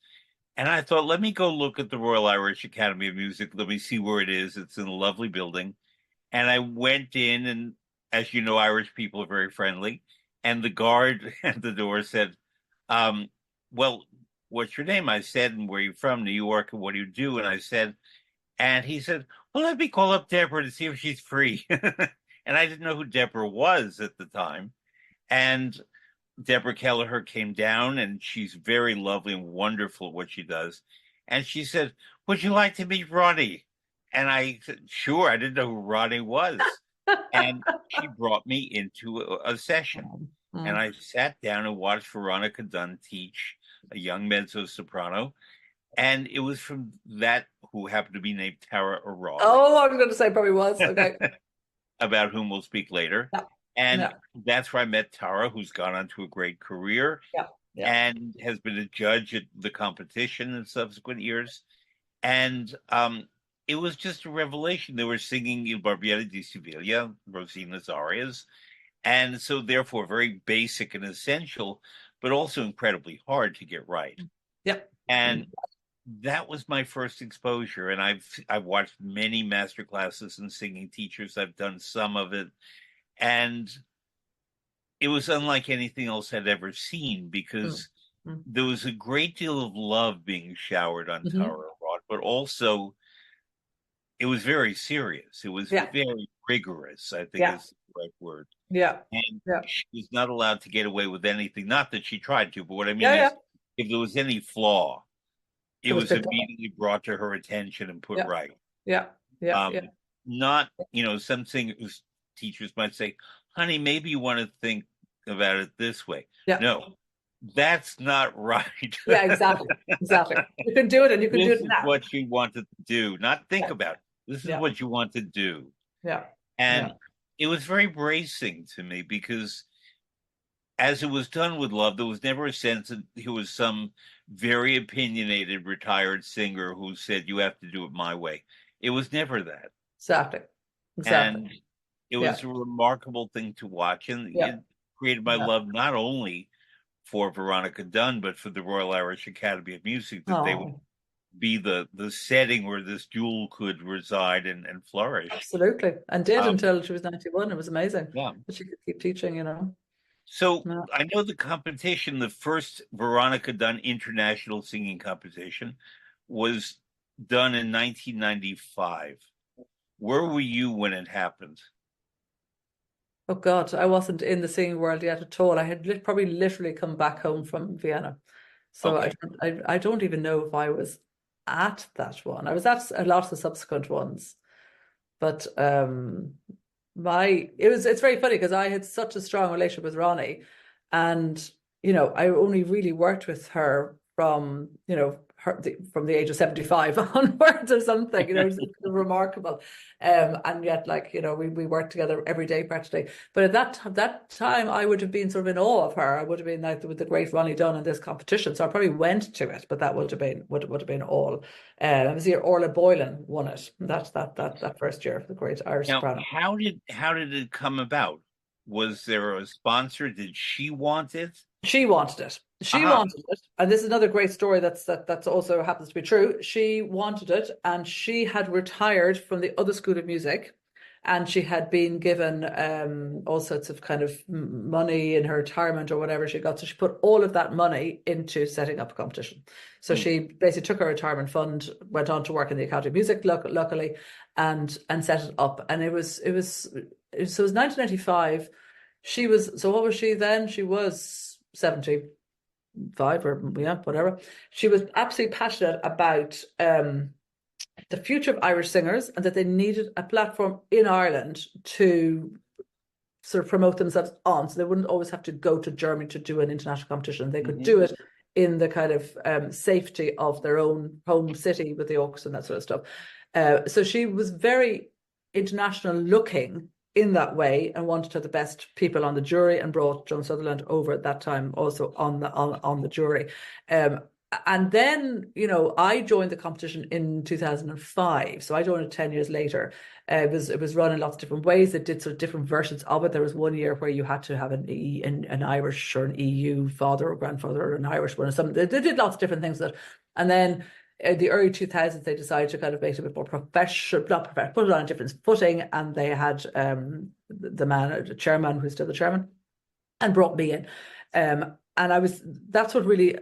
[SPEAKER 1] And I thought, let me go look at the Royal Irish Academy of Music. Let me see where it is. It's in a lovely building. And I went in, and as you know, Irish people are very friendly. And the guard at the door said, well, what's your name? I said, and where are you from? New York, and what do you do? And I said, and he said, well, let me call up Deborah to see if she's free. And I didn't know who Deborah was at the time. And Deborah Kelleher came down, and she's very lovely and wonderful at what she does. And she said, would you like to meet Ronnie? And I said, sure. I didn't know who Ronnie was. And she brought me into a session. And I sat down and watched Veronica Dunne teach a young mezzo soprano. And it was from that, who happened to be named Tara O'Reilly.
[SPEAKER 2] Oh, I was going to say probably was. Okay.
[SPEAKER 1] About whom we'll speak later.
[SPEAKER 2] Yeah.
[SPEAKER 1] And that's where I met Tara, who's gone on to a great career and has been a judge at the competition in subsequent years. And it was just a revelation. They were singing Il Barbiere di Siviglia, Rosina's arias. And so therefore very basic and essential, but also incredibly hard to get right.
[SPEAKER 2] Yep.
[SPEAKER 1] And that was my first exposure. And I've watched many master classes and singing teachers. I've done some of it. And it was unlike anything else I'd ever seen, because there was a great deal of love being showered on Tara O'Reilly, but also it was very serious. It was very rigorous, I think is the right word.
[SPEAKER 2] Yeah.
[SPEAKER 1] And she was not allowed to get away with anything. Not that she tried to, but what I mean is, if there was any flaw, it was immediately brought to her attention and put right. Not, some singers, teachers might say, honey, maybe you want to think about it this way. No, that's not right.
[SPEAKER 2] Exactly. You can do it, and you can do it now.
[SPEAKER 1] This is what you want to do, not think about it. This is what you want to do. And it was very bracing to me, because as it was done with love, there was never a sense that he was some very opinionated retired singer who said, you have to do it my way. It was never that.
[SPEAKER 2] Exactly.
[SPEAKER 1] And it was a remarkable thing to watch. And created my love not only for Veronica Dunne, but for the Royal Irish Academy of Music, that they would
[SPEAKER 2] Oh,
[SPEAKER 1] be the setting where this jewel could reside and flourish.
[SPEAKER 2] absolutely. And did
[SPEAKER 1] Um,
[SPEAKER 2] until she was 91. It was amazing
[SPEAKER 1] yeah.
[SPEAKER 2] that she could keep teaching, you know.
[SPEAKER 1] So
[SPEAKER 2] Yeah.
[SPEAKER 1] I know the competition, the first Veronica Dunne International Singing Competition, was done in 1995. Where were you when it happened?
[SPEAKER 2] Oh God, I wasn't in the singing world yet at all. I had probably literally come back home from Vienna. So
[SPEAKER 1] Okay.
[SPEAKER 2] I don't even know if I was at that one. I was at a lot of the subsequent ones. But it's very funny because I had such a strong relationship with Ronnie, and I only really worked with her from from the age of 75 onwards or something. It's kind of remarkable. And yet, like, we worked together every day practically. But at that time, I would have been sort of in awe of her. I would have been like with the great Ronnie Dunne in this competition. So I probably went to it, but that would have been all. It was the year Orla Boylan won it. That first year, the great Irish
[SPEAKER 1] Now,
[SPEAKER 2] soprano.
[SPEAKER 1] how did it come about? Was there a sponsor? Did she want it?
[SPEAKER 2] She wanted it. She
[SPEAKER 1] Aha.
[SPEAKER 2] wanted it, and this is another great story that's also happens to be true. She wanted it, and she had retired from the other school of music, and she had been given all sorts of kind of money in her retirement or whatever she got. So she put all of that money into setting up a competition. So
[SPEAKER 1] Hmm.
[SPEAKER 2] she basically took her retirement fund, went on to work in the Academy of Music, luckily, and set it up. And it was 1995. She was, so what was she then? She was 75 or yeah, whatever. She was absolutely passionate about the future of Irish singers and that they needed a platform in Ireland to sort of promote themselves on. So they wouldn't always have to go to Germany to do an international competition. They could
[SPEAKER 1] Hmm.
[SPEAKER 2] do it in the kind of safety of their own home city with the Oaks and that sort of stuff. So she was very international looking in that way and wanted to have the best people on the jury and brought John Sutherland over at that time also on the jury. And then, I joined the competition in 2005. So I joined it 10 years later. It was run in lots of different ways. It did sort of different versions of it. There was one year where you had to have an Irish or an EU father or grandfather or an Irish one or something. They did lots of different things with it. And then in the early 2000s, they decided to kind of make it a bit more professional, not professional, put it on a different footing. And they had the chairman, who's still the chairman, and brought me in. And that's what really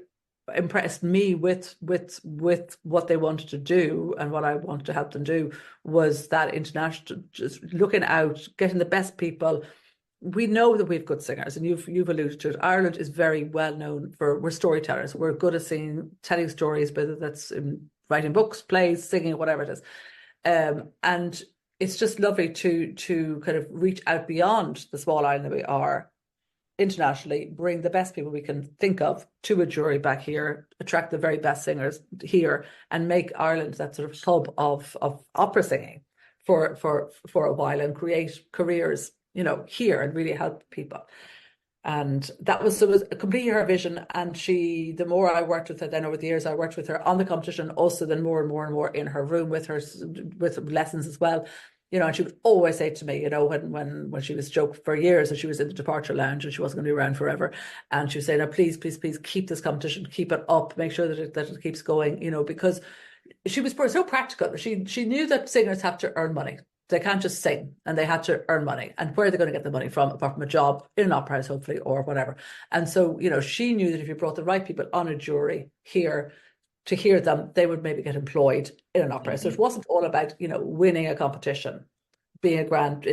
[SPEAKER 2] impressed me with what they wanted to do and what I wanted to help them do was that international, just looking out, getting the best people. We know that we have good singers, and you've alluded to it. Ireland is very well known for we're storytellers. We're good at telling stories, whether that's in writing books, plays, singing, whatever it is. And it's just lovely to kind of reach out beyond the small island that we are internationally, bring the best people we can think of to a jury back here, attract the very best singers here, and make Ireland that sort of hub of opera singing for a while, and create careers, here, and really help people. And that was completely her vision. And the more I worked with her, then over the years, I worked with her on the competition, also then more and more and more in her room with her, with lessons as well. And she would always say to me, when she was joking for years that she was in the departure lounge and she wasn't going to be around forever. And she would say, no, please, please, please keep this competition, keep it up, make sure that it keeps going, because she was so practical. She knew that singers have to earn money. They can't just sing, and they had to earn money. And where are they going to get the money from, apart from a job in an opera house, hopefully, or whatever? And so, she knew that if you brought the right people on a jury here to hear them, they would maybe get employed in an opera. So it
[SPEAKER 1] Hmm.
[SPEAKER 2] wasn't all about, winning a competition, being a grand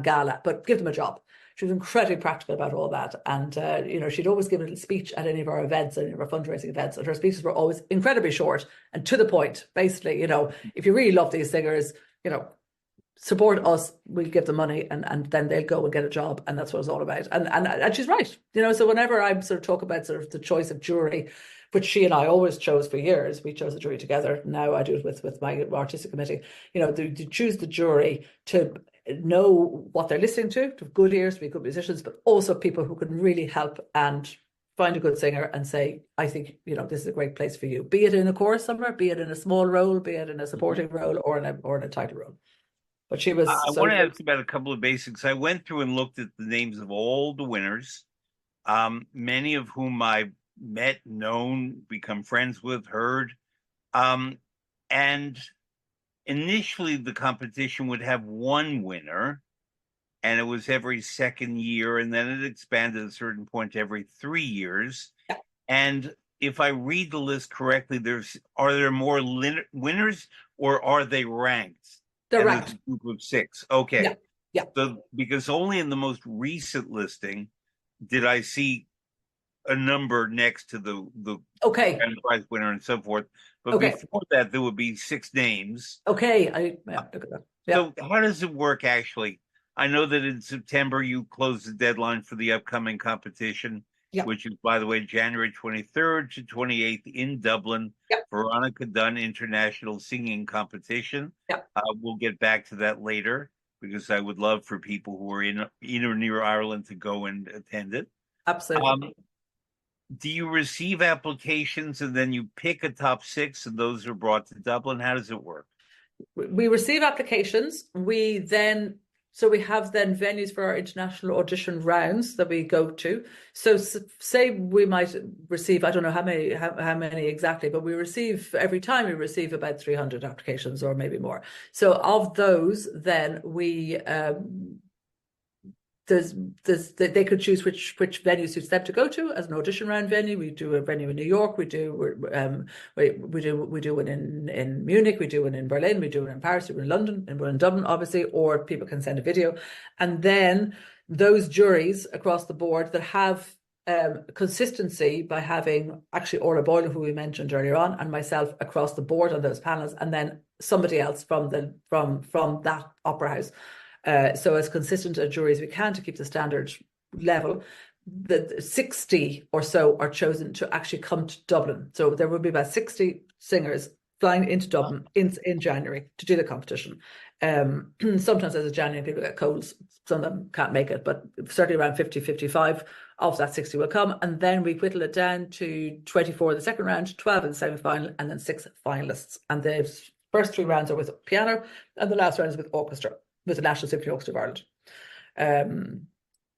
[SPEAKER 2] gala, but give them a job. She was incredibly practical about all that. And, she'd always give a little speech at any of our events, any of our fundraising events. And her speeches were always incredibly short and to the point. Basically, if you really love these singers, support us, we'll give them money, and then they'll go and get a job. And that's what it's all about. And she's right. So whenever I sort of talk about sort of the choice of jury, which she and I always chose for years, we chose the jury together. Now I do it with my artistic committee. To choose the jury to know what they're listening to have good ears, to be good musicians, but also people who can really help and find a good singer and say, I think, this is a great place for you. Be it in a chorus somewhere, be it in a small role, be it in a supporting role, or in a title role. But she
[SPEAKER 1] I
[SPEAKER 2] was so
[SPEAKER 1] want to
[SPEAKER 2] good.
[SPEAKER 1] ask about a couple of basics. I went through and looked at the names of all the winners, many of whom I've met, known, become friends with, heard. Um, and initially, the competition would have one winner, and it was every second year, and then it expanded at a certain point to every 3 years.
[SPEAKER 2] Yeah,
[SPEAKER 1] And if I read the list correctly, are there more winners, or are they ranked?
[SPEAKER 2] they're
[SPEAKER 1] And there's
[SPEAKER 2] ranked.
[SPEAKER 1] a group of six.
[SPEAKER 2] Yeah,
[SPEAKER 1] Okay.
[SPEAKER 2] yeah.
[SPEAKER 1] So because only in the most recent listing did I see a number next to the
[SPEAKER 2] Okay,
[SPEAKER 1] grand prize winner and so forth. But
[SPEAKER 2] okay,
[SPEAKER 1] before that, there would be six names.
[SPEAKER 2] okay. Yeah, look at that. Yeah,
[SPEAKER 1] So how does it work actually? I know that in September you close the deadline for the upcoming competition,
[SPEAKER 2] yeah,
[SPEAKER 1] which is, by the way, January 23rd to 28th in Dublin,
[SPEAKER 2] yeah,
[SPEAKER 1] Veronica Dunne International Singing Competition.
[SPEAKER 2] yeah.
[SPEAKER 1] We'll get back to that later because I would love for people who are in or near Ireland to go and attend it.
[SPEAKER 2] Absolutely.
[SPEAKER 1] Um, do you receive applications and then you pick a top six and those are brought to Dublin? How does it work?
[SPEAKER 2] We receive applications. We have then venues for our international audition rounds that we go to. So say we might receive, I don't know how many exactly, but we receive every time we receive about 300 applications or maybe more. So of those, then we they could choose which venue suits them to go to as an audition round venue. We do a venue in New York. We do one in Munich. We do one in Berlin. We do one in Paris. We do one in London, and we're in Dublin, obviously. Or people can send a video, and then those juries across the board that have consistency by having actually Orla Boylan, who we mentioned earlier on, and myself across the board on those panels, and then somebody else from that opera house. So as consistent a jury as we can to keep the standard level. The 60 or so are chosen to actually come to Dublin. So there will be about 60 singers flying into Dublin in January to do the competition. Sometimes as a January, people get colds. Some of them can't make it, but certainly around 50, 55 of that 60 will come. And then we whittle it down to 24 in the second round, 12 in the semi-final, and then 6 finalists. And the first 3 rounds are with piano, and the last round is with orchestra, with the National Symphony Orchestra of Ireland.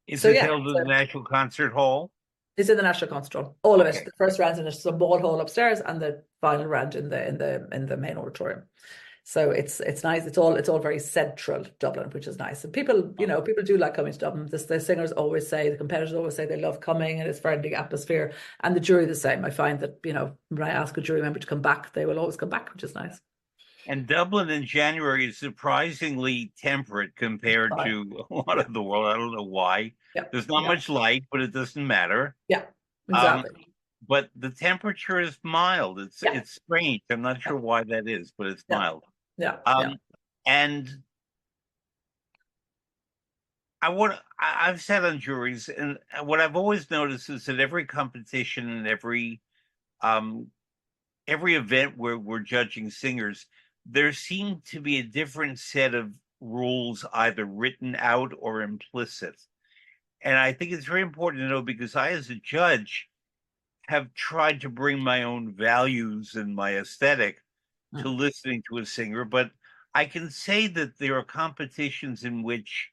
[SPEAKER 1] Is
[SPEAKER 2] So
[SPEAKER 1] it
[SPEAKER 2] yeah,
[SPEAKER 1] held at the National Concert Hall?
[SPEAKER 2] it's in the National Concert Hall. All of
[SPEAKER 1] Okay.
[SPEAKER 2] it. The first round's in a small hall upstairs, and the final round in the main auditorium. So it's nice. It's all very central Dublin, which is nice. And people do like coming to Dublin. The singers always say, the competitors always say they love coming, and it's friendly atmosphere. And the jury the same. I find that when I ask a jury member to come back, they will always come back, which is nice.
[SPEAKER 1] And Dublin in January is surprisingly temperate compared
[SPEAKER 2] Fine.
[SPEAKER 1] to a lot
[SPEAKER 2] Yeah,
[SPEAKER 1] of the world. I don't know why.
[SPEAKER 2] yeah,
[SPEAKER 1] There's not
[SPEAKER 2] yeah,
[SPEAKER 1] much light, but it doesn't matter.
[SPEAKER 2] yeah.
[SPEAKER 1] Um,
[SPEAKER 2] Exactly.
[SPEAKER 1] but the temperature is mild.
[SPEAKER 2] Yeah,
[SPEAKER 1] It's strange. I'm not
[SPEAKER 2] yeah,
[SPEAKER 1] sure why that is, but it's
[SPEAKER 2] yeah,
[SPEAKER 1] mild.
[SPEAKER 2] yeah, yeah.
[SPEAKER 1] Um, and I've sat on juries, and what I've always noticed is that every competition and um, every event where we're judging singers, there seemed to be a different set of rules, either written out or implicit. And I think it's very important to know because I, as a judge, have tried to bring my own values and my aesthetic to
[SPEAKER 2] Mm.
[SPEAKER 1] listening to a singer. But I can say that there are competitions in which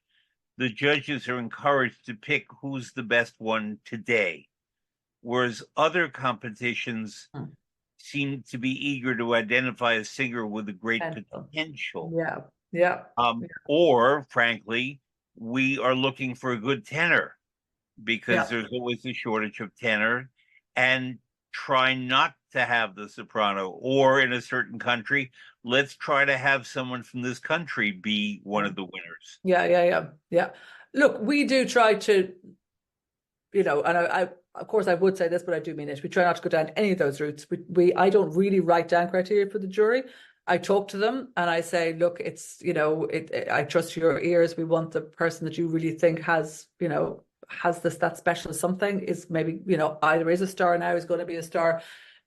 [SPEAKER 1] the judges are encouraged to pick who's the best one today, whereas other competitions
[SPEAKER 2] Mm.
[SPEAKER 1] seem to be eager to identify a singer with a great
[SPEAKER 2] Potential.
[SPEAKER 1] potential.
[SPEAKER 2] Yeah, yeah,
[SPEAKER 1] Or, frankly, we are looking for a good tenor because
[SPEAKER 2] yeah.
[SPEAKER 1] there's always a shortage of tenor, and try not to have the soprano. Or in a certain country, let's try to have someone from this country be one
[SPEAKER 2] Yeah.
[SPEAKER 1] of the winners.
[SPEAKER 2] Yeah, yeah, yeah, yeah. Look, we do try to, and I of course I would say this, but I do mean it. We try not to go down any of those routes. I don't really write down criteria for the jury. I talk to them and I say, look, I trust your ears. We want the person that you really think has that special something, is maybe, either is a star now, is going to be a star.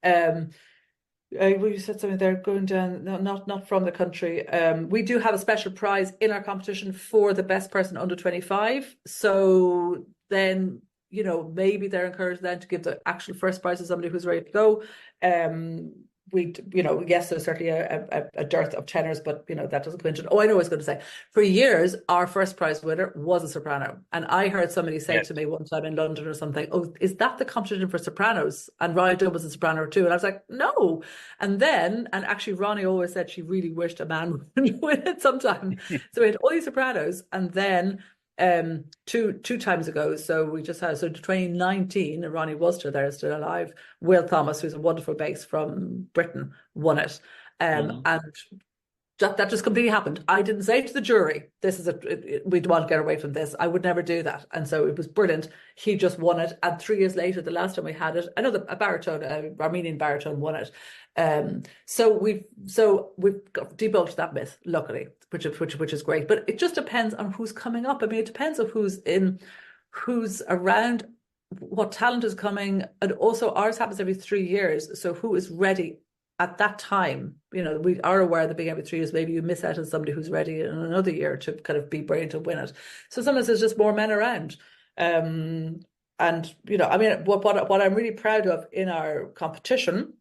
[SPEAKER 2] You said something there, going down, no, not from the country. We do have a special prize in our competition for the best person under 25. So then, maybe they're encouraged then to give the actual first prize to somebody who's ready to go. yes, there's certainly a dearth of tenors, but that doesn't come into it. Oh, I know what I was going to say. For years, our first prize winner was a soprano. And I heard somebody say
[SPEAKER 1] Yes.
[SPEAKER 2] to me one time in London or something, "Oh, is that the competition for sopranos?" And Ronnie Dunne was a soprano too. And I was like, "No." And actually Ronnie always said she really wished a man would win it sometime. So we had all these sopranos, and then two times ago. So we just had, so 2019, and Ronnie was still alive. Will Thomas, who's a wonderful bass from Britain, won it.
[SPEAKER 1] Mhm.
[SPEAKER 2] And that just completely happened. I didn't say to the jury, we'd want to get away from this. I would never do that. And so it was brilliant. He just won it. And 3 years later, the last time we had it, a baritone, Armenian baritone won it. So we've debunked that myth, luckily, which is great. But it just depends on who's coming up. I mean, it depends on who's around, what talent is coming, and also ours happens every 3 years. So who is ready at that time? We are aware that being every 3 years, maybe you miss out on somebody who's ready in another year to kind of be brilliant to win it. So sometimes there's just more men around. And I mean, what I'm really proud of in our competition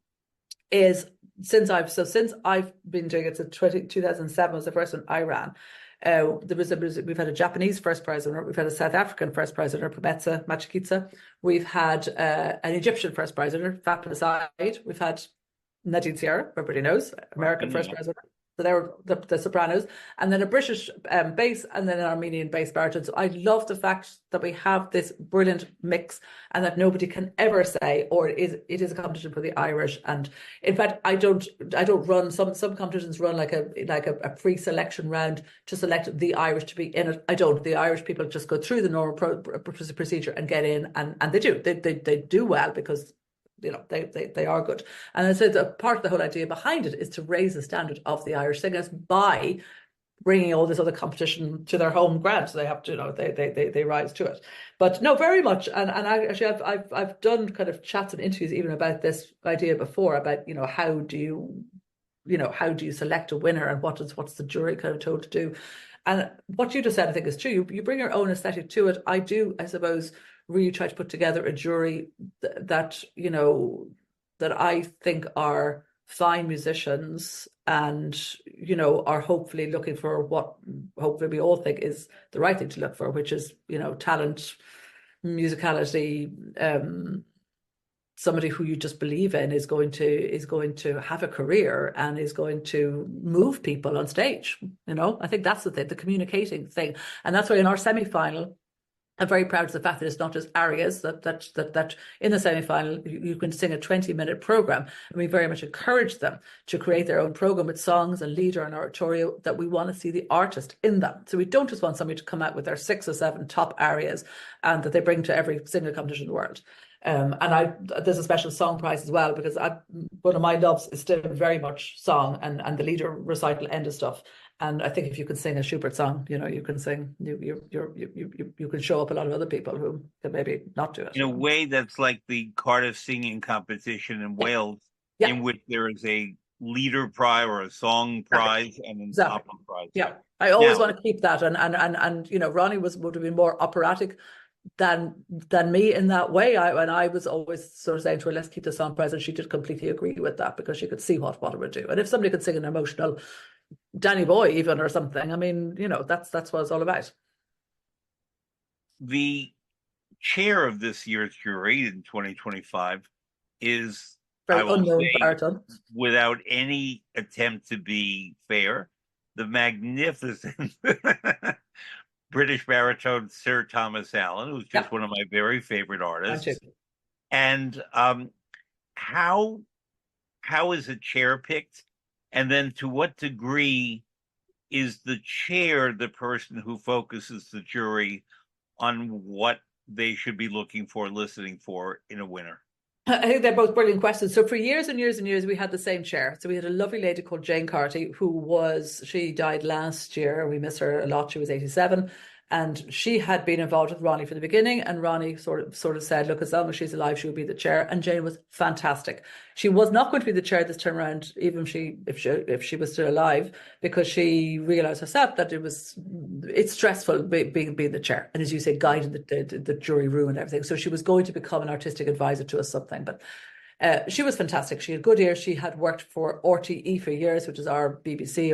[SPEAKER 2] is since I've been doing it since 2007 was the first one I ran. We've had a Japanese first prize winner, we've had a South African first prize winner, Pumetsa Machikitsa, we've had an Egyptian first prize winner, Fatma Said, we've had Nadine Sierra, everybody knows, American first prize winner. So they were the sopranos, and then a British bass, and then an Armenian bass baritone. So I love the fact that we have this brilliant mix, and that nobody can ever say, or it is a competition for the Irish. And in fact, I don't run some competitions run like a pre-selection round to select the Irish to be in it. I don't. The Irish people just go through the normal procedure and get in, and they do well because they are good. And I said that part of the whole idea behind it is to raise the standard of the Irish singers by bringing all this other competition to their home ground. So they have to, they rise to it. But no, very much. And I've done kind of chats and interviews even about this idea before, about how do you select a winner, and what's the jury kind of told to do. And what you just said, I think, is true. You bring your own aesthetic to it. I do, I suppose, really try to put together a jury that I think are fine musicians, and are hopefully looking for what hopefully we all think is the right thing to look for, which is talent, musicality, somebody who you just believe in is going to have a career and is going to move people on stage. I think that's the thing, the communicating thing. And that's why in our semi-final, I'm very proud of the fact that it's not just arias, that in the semi-final you can sing a 20-minute program, and we very much encourage them to create their own program with songs and lieder and oratorio, that we want to see the artist in them. So we don't just want somebody to come out with their 6 or 7 top arias and that they bring to every single competition in the world. And there's a special song prize as well, because one of my loves is still very much song and the lieder recital end of stuff. And I think if you can sing a Schubert song, you can sing. You can show up a lot of other people who can maybe not do it.
[SPEAKER 1] In a way, that's like the Cardiff singing competition in Wales, in which there is a leader prize or a song prize and an opera prize.
[SPEAKER 2] Yeah, I always want to keep that. And Ronnie would have been more operatic than me in that way. I was always sort of saying to her, let's keep the song prize, and she did completely agree with that, because she could see what it would do. And if somebody could sing an emotional Danny Boy even or something, I mean, that's what it's all about.
[SPEAKER 1] The chair of this year's jury in 2025 is
[SPEAKER 2] very unknown baritone,
[SPEAKER 1] without any attempt to be fair, the magnificent British baritone Sir Thomas Allen, who's just one of my very favorite artists. And how is a chair picked? And then to what degree is the chair the person who focuses the jury on what they should be looking for, listening for in a winner?
[SPEAKER 2] I think they're both brilliant questions. So for years and years and years, we had the same chair. So we had a lovely lady called Jane Carty, she died last year. We miss her a lot. She was 87. And she had been involved with Ronnie from the beginning, and Ronnie sort of said, look, as long as she's alive, she'll be the chair. And Jane was fantastic. She was not going to be the chair this time around, even if she was still alive, because she realized herself that it's stressful being the chair. And as you say, guiding the jury room and everything. So she was going to become an artistic advisor to us, something. But She was fantastic. She had good ears. She had worked for RTE for years, which is our BBC,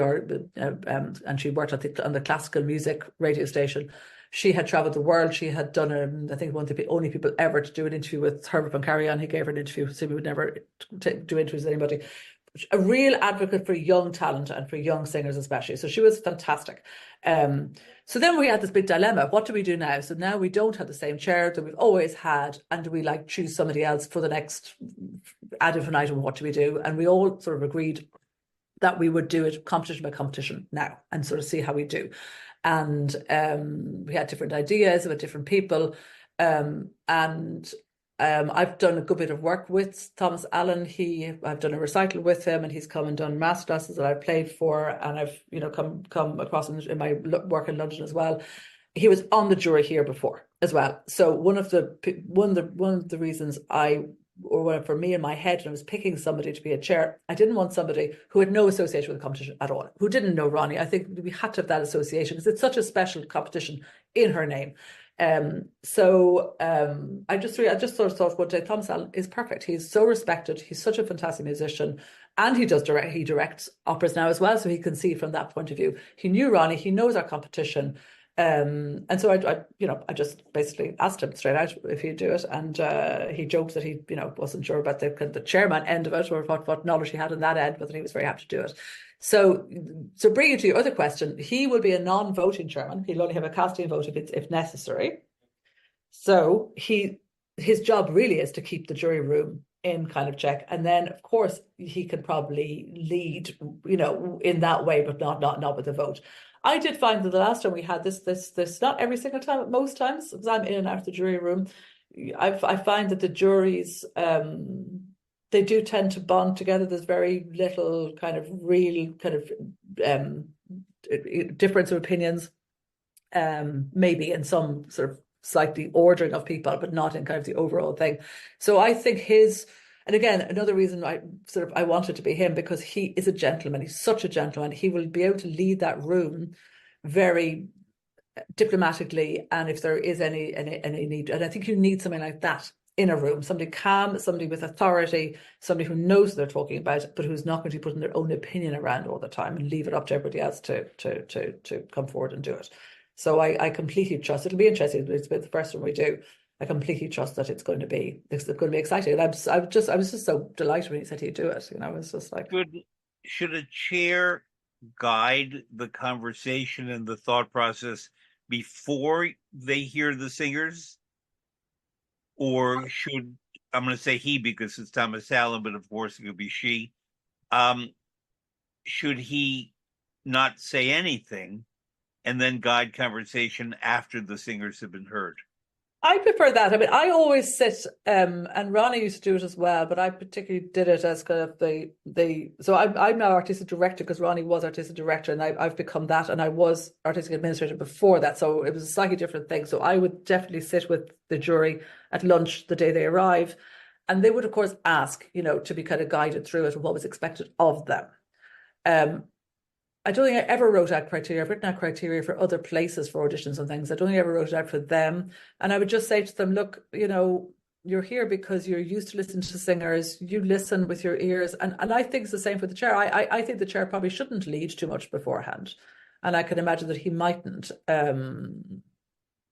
[SPEAKER 2] and she worked on the classical music radio station. She had travelled the world. She had done, I think, one of the only people ever to do an interview with Herbert von Karajan. He gave her an interview, so we would never do interviews with anybody. A real advocate for young talent and for young singers especially. So she was fantastic. So then we had this big dilemma. What do we do now? So now we don't have the same chair that we've always had. And do we like choose somebody else for the next ad infinitum? What do we do? And we all sort of agreed that we would do it competition by competition now and sort of see how we do. And we had different ideas with different people. I've done a good bit of work with Thomas Allen. I've done a recital with him, and he's come and done masterclasses that I've played for, and I've come across in my work in London as well. He was on the jury here before as well. So one of the reasons for me in my head, when I was picking somebody to be a chair, I didn't want somebody who had no association with the competition at all, who didn't know Ronnie. I think we had to have that association because it's such a special competition in her name. I just sort of thought, well, Thomas Allen is perfect. He's so respected. He's such a fantastic musician, and he directs operas now as well, so he can see from that point of view. He knew Ronnie. He knows our competition. And so I just basically asked him straight out if he'd do it, and he joked that he wasn't sure about the chairman end of it or what knowledge he had on that end, but that he was very happy to do it. So bringing to your other question, he will be a non-voting chairman. He'll only have a casting vote if necessary. So his job really is to keep the jury room in kind of check, and then of course he can probably lead, in that way, but not with a vote. I did find that the last time we had this not every single time, but most times, because I'm in and out of the jury room, I find that the juries they do tend to bond together. There's very little kind of real kind of difference of opinions, maybe in some sort of slightly ordering of people, but not in kind of the overall thing. So I think and again, another reason I wanted to be him, because he is a gentleman. He's such a gentleman. He will be able to lead that room very diplomatically, and if there is any need, and I think you need something like that in a room, somebody calm, somebody with authority, somebody who knows what they're talking about, but who's not going to be putting their own opinion around all the time and leave it up to everybody else to come forward and do it. So I completely trust. It'll be interesting. It's the first one we do. I completely trust that it's going to be exciting. And I was just so delighted when he said he'd do it. I was just like,
[SPEAKER 1] should a chair guide the conversation and the thought process before they hear the singers? Or should, I'm going to say he because it's Thomas Allen, but of course it could be she. Should he not say anything and then guide conversation after the singers have been heard?
[SPEAKER 2] I prefer that. I mean, I always sit, and Ronnie used to do it as well, but I particularly did it as kind of so I'm now artistic director because Ronnie was artistic director, and I've become that, and I was artistic administrator before that, so it was a slightly different thing. So I would definitely sit with the jury at lunch the day they arrive, and they would of course ask, to be kind of guided through it and what was expected of them. I don't think I ever wrote out criteria. I've written out criteria for other places for auditions and things. I don't think I ever wrote it out for them. And I would just say to them, look, you're here because you're used to listening to singers. You listen with your ears. And I think it's the same for the chair. I think the chair probably shouldn't lead too much beforehand. And I can imagine that he mightn't.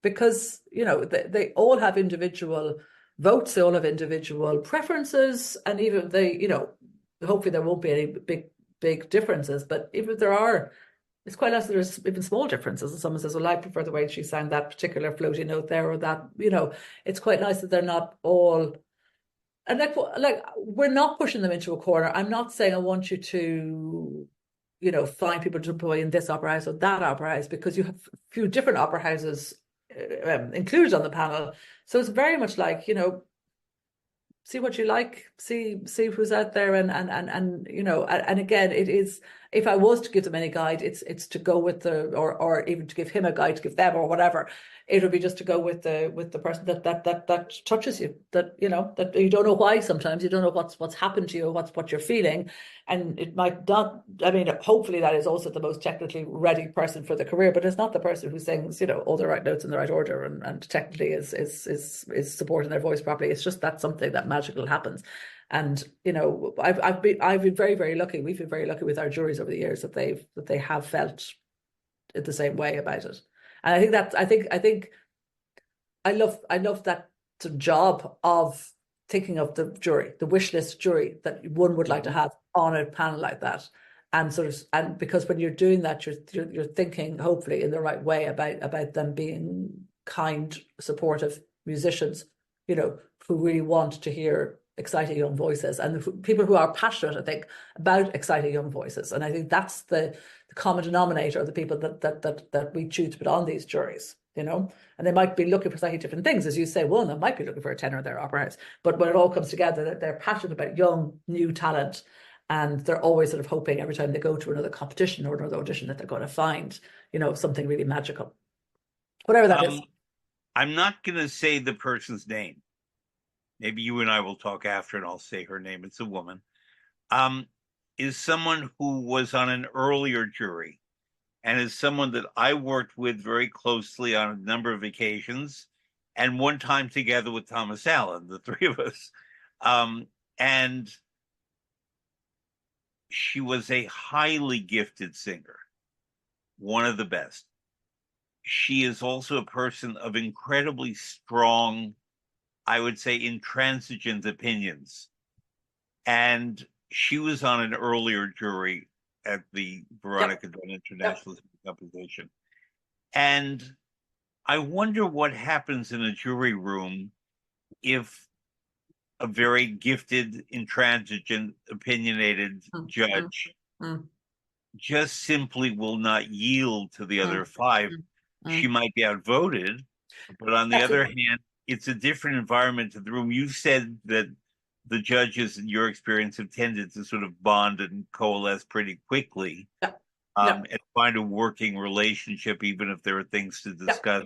[SPEAKER 2] Because, they all have individual votes. They all have individual preferences. And even hopefully there won't be any big differences, but even if there are, it's quite nice that there's even small differences. And someone says, well, I prefer the way she sang that particular floaty note there, or that, it's quite nice that they're not all, and like we're not pushing them into a corner. I'm not saying I want you to, find people to employ in this opera house or that opera house, because you have a few different opera houses included on the panel. So it's very much like, see what you like, see who's out there, and again, it is, if I was to give them any guide, it's to go with or even to give him a guide, to give them or whatever, it would be just to go with the person that touches you, that that you don't know why. Sometimes you don't know what's happened to you, or what you're feeling, and it might not. I mean, hopefully that is also the most technically ready person for the career, but it's not the person who sings all the right notes in the right order and technically is supporting their voice properly. It's just that something that magical happens. And I've been very, very lucky. We've been very lucky with our juries over the years that they have felt the same way about it. And I love that job of thinking of the jury, the wish list jury that one would like to have on a panel like that. And because when you're doing that, you're thinking hopefully in the right way about them being kind, supportive musicians, who really want to hear exciting young voices, and people who are passionate, I think, about exciting young voices. And I think that's the common denominator of the people that we choose to put on these juries. And they might be looking for slightly different things, as you say. One of them might be looking for a tenor in their opera house, but when it all comes together, they're passionate about young, new talent, and they're always sort of hoping every time they go to another competition or another audition that they're going to find, something really magical, whatever that is.
[SPEAKER 1] I'm not going to say the person's name. Maybe you and I will talk after, and I'll say her name. It's a woman. Is someone who was on an earlier jury, and is someone that I worked with very closely on a number of occasions, and one time together with Thomas Allen, the three of us. And she was a highly gifted singer, one of the best. She is also a person of incredibly strong, I would say, intransigent opinions. And she was on an earlier jury at the Veronica Dunne International Composition. And I wonder what happens in a jury room if a very gifted, intransigent, opinionated judge just simply will not yield to the other five. She might be outvoted, but on the other hand, it's a different environment to the room. You said that the judges, in your experience, have tended to sort of bond and coalesce pretty quickly and find a working relationship, even if there are things to discuss.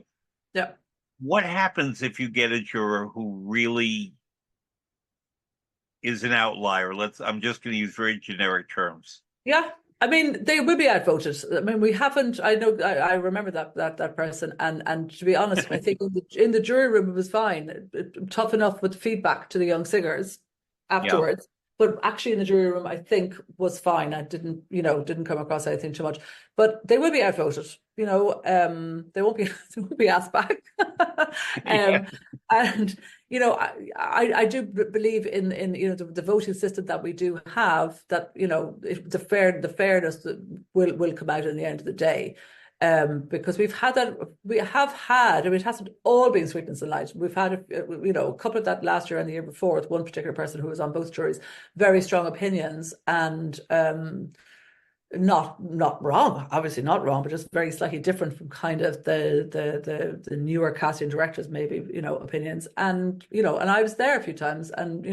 [SPEAKER 1] What happens if you get a juror who really is an outlier? I'm just going to use very generic terms.
[SPEAKER 2] Yeah. I mean, they will be outvoted. I mean, we haven't. I know. I remember that person, and to be honest, I think in the jury room it was fine, tough enough with feedback to the young singers afterwards. But actually, in the jury room, I think was fine. I didn't come across anything too much. But they will be outvoted. They won't be asked back. And I do believe in the voting system that we do have, that the fairness will come out in the end of the day. Because we have had, I mean, it hasn't all been sweetness and light. We've had a couple of that last year and the year before with one particular person who was on both juries, very strong opinions, and not wrong, obviously not wrong, but just very slightly different from kind of the newer casting directors, maybe, opinions. And and I was there a few times, and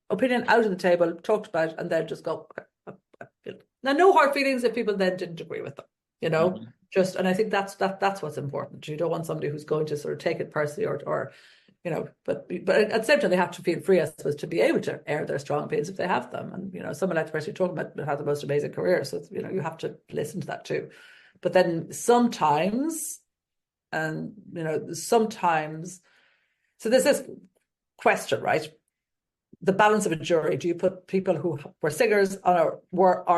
[SPEAKER 2] opinion out of the table, talked about, and then just go, okay. Now, no hard feelings if people then didn't agree with them, and I think that's what's important. You don't want somebody who's going to sort of take it personally or but at the same time, they have to feel free, I suppose, to be able to air their strong opinions if they have them. And someone like the person you're talking about had the most amazing career, so you have to listen to that too. But then sometimes, so there's this question, right? The balance of a jury. Do you put people who were singers are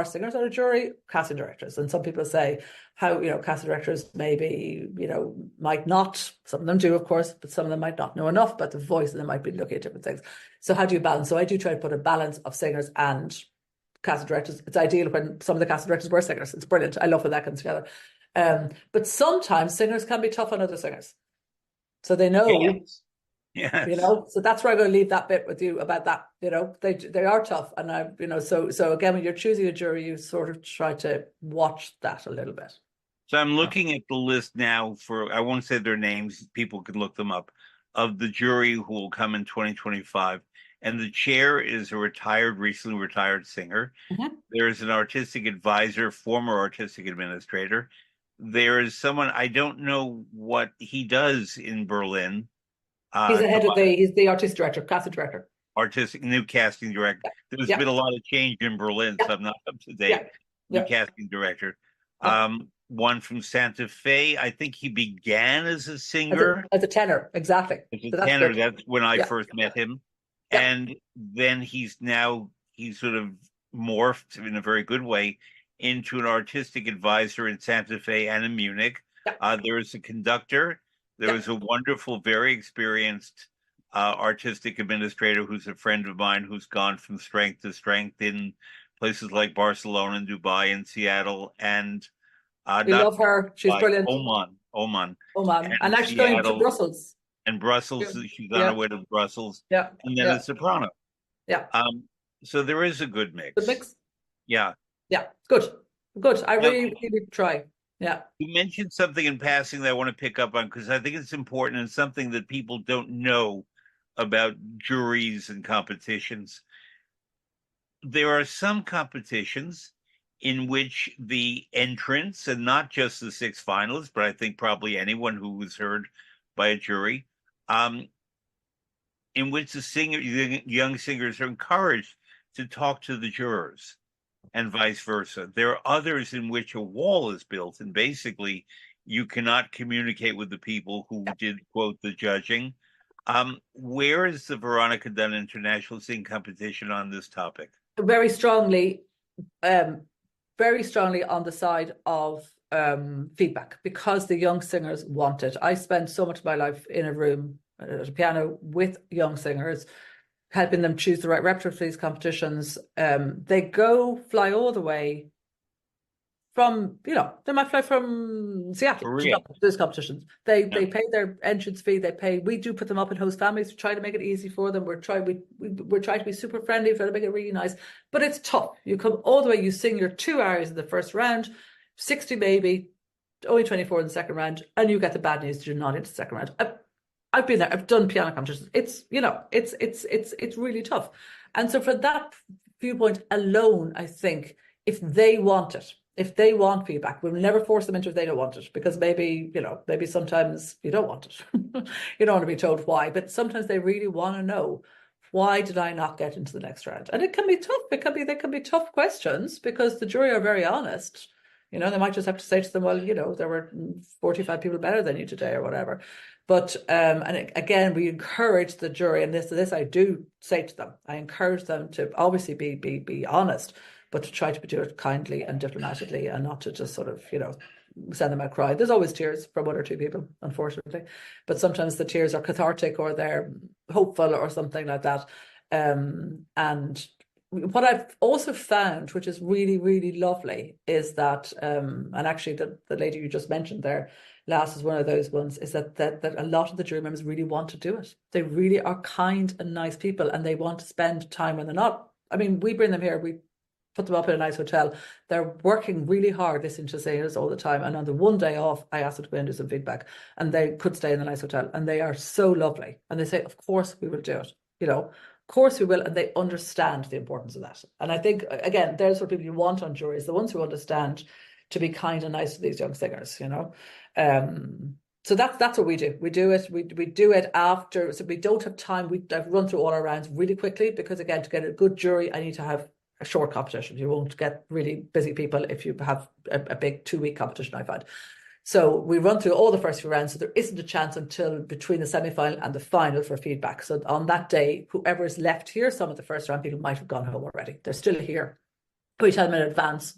[SPEAKER 2] singers on a jury, casting directors? And some people say how casting directors maybe might not. Some of them do, of course, but some of them might not know enough about the voice, and they might be looking at different things. So how do you balance? So I do try to put a balance of singers and casting directors. It's ideal when some of the casting directors were singers. It's brilliant. I love when that comes together. But sometimes singers can be tough on other singers, so they know.
[SPEAKER 1] Yes.
[SPEAKER 2] So that's where I'm going to leave that bit with you about that. They are tough, and so again, when you're choosing a jury, you sort of try to watch that a little bit.
[SPEAKER 1] So I'm looking at the list now I won't say their names, people can look them up, of the jury who will come in 2025. And the chair is a recently retired singer. There is an artistic advisor, former artistic administrator. There is someone, I don't know what he does in Berlin.
[SPEAKER 2] He's he's the artistic director, casting director.
[SPEAKER 1] New casting director. There's been a lot of change in Berlin, so I'm not up to date. New casting director. One from Santa Fe. I think he began as a singer.
[SPEAKER 2] As a tenor, exactly.
[SPEAKER 1] As a tenor, that's when I first met him.
[SPEAKER 2] Yeah.
[SPEAKER 1] And then he's sort of morphed in a very good way into an artistic advisor in Santa Fe and in Munich.
[SPEAKER 2] Yeah.
[SPEAKER 1] There is a conductor. There
[SPEAKER 2] Yeah.
[SPEAKER 1] is a wonderful, very experienced artistic administrator who's a friend of mine who's gone from strength to strength in places like Barcelona and Dubai and Seattle and
[SPEAKER 2] We
[SPEAKER 1] not
[SPEAKER 2] love her. She's
[SPEAKER 1] Dubai,
[SPEAKER 2] brilliant.
[SPEAKER 1] Oman,
[SPEAKER 2] Oh man.
[SPEAKER 1] and
[SPEAKER 2] And actually going to
[SPEAKER 1] Seattle
[SPEAKER 2] Brussels.
[SPEAKER 1] and Brussels. She's on her
[SPEAKER 2] Yeah.
[SPEAKER 1] way to Brussels,
[SPEAKER 2] Yeah.
[SPEAKER 1] and then a
[SPEAKER 2] Yeah.
[SPEAKER 1] soprano.
[SPEAKER 2] Yeah.
[SPEAKER 1] Um, so there is a good
[SPEAKER 2] Good
[SPEAKER 1] mix.
[SPEAKER 2] mix.
[SPEAKER 1] Yeah.
[SPEAKER 2] Yeah. Good. Good. I
[SPEAKER 1] Now,
[SPEAKER 2] really, really try. Yeah.
[SPEAKER 1] you mentioned something in passing that I want to pick up on because I think it's important and something that people don't know about juries and competitions. There are some competitions in which the entrants, and not just the six finalists, but I think probably anyone who was heard by a jury, um, in which young singers are encouraged to talk to the jurors and vice versa. There are others in which a wall is built, and basically you cannot communicate with the people who did quote the judging. Where is the Veronica Dunne International Singing Competition on this topic?
[SPEAKER 2] Very strongly, um, very strongly on the side of feedback because the young singers want it. I spend so much of my life in a room at a piano with young singers, helping them choose the right repertoire for these competitions. They fly all the way from, they might fly from Seattle
[SPEAKER 1] Korea.
[SPEAKER 2] to these competitions. They
[SPEAKER 1] Yeah.
[SPEAKER 2] pay their entrance fee. We do put them up in host families to try to make it easy for them. We're trying to be super friendly, try to make it really nice. But it's tough. You come all the way, you sing your 2 hours in the first round, 60 maybe, only 24 in the second round, and you get the bad news that you're not into the second round. I've been there. I've done piano competitions. It's really tough. And so for that viewpoint alone, I think if they want it, if they want feedback, we'll never force them into it if they don't want it, because maybe sometimes you don't want it. You don't want to be told why, but sometimes they really want to know, why did I not get into the next round? And it can be tough. They can be tough questions because the jury are very honest. They might just have to say to them, well, there were 45 people better than you today or whatever. But again, we encourage the jury, and this I do say to them. I encourage them to obviously be honest, but to try to do it kindly and diplomatically, and not to just sort of send them out crying. There's always tears from one or two people, unfortunately, but sometimes the tears are cathartic or they're hopeful or something like that. And what I've also found, which is really, really lovely, is that, and actually the lady you just mentioned there, last is one of those ones, is that a lot of the jury members really want to do it. They really are kind and nice people, and they want to spend time when they're not. I mean, we bring them here, we put them up in a nice hotel. They're working really hard listening to singers all the time. And on the one day off, I asked them to go and do some feedback, and they could stay in the nice hotel. And they are so lovely. And they say, of course we will do it. Of course we will. And they understand the importance of that. And I think, again, there's what people you want on juries, the ones who understand to be kind and nice to these young singers, So that's what we do. We do it. We do it after. So we don't have time. I've run through all our rounds really quickly because, again, to get a good jury, I need to have a short competition. You won't get really busy people if you have a big 2-week competition, I find. So we run through all the first few rounds, so there isn't a chance until between the semi-final and the final for feedback. So on that day, whoever is left here, some of the first round people might have gone home already. They're still here. We tell them in advance,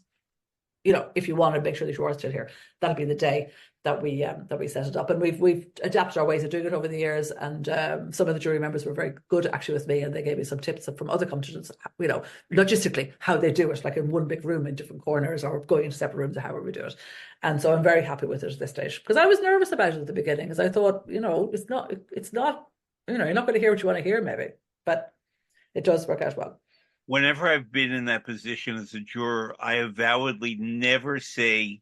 [SPEAKER 2] if you want to make sure that you are still here, that'll be the day that we set it up. And we've adapted our ways of doing it over the years. And some of the jury members were very good actually with me, and they gave me some tips from other competitions, logistically how they do it, like in one big room in different corners or going into separate rooms or however we do it. And so I'm very happy with it at this stage, because I was nervous about it at the beginning, because I thought, it's not, you're not going to hear what you want to hear maybe, but it does work out well.
[SPEAKER 1] Whenever I've been in that position as a juror, I avowedly never say,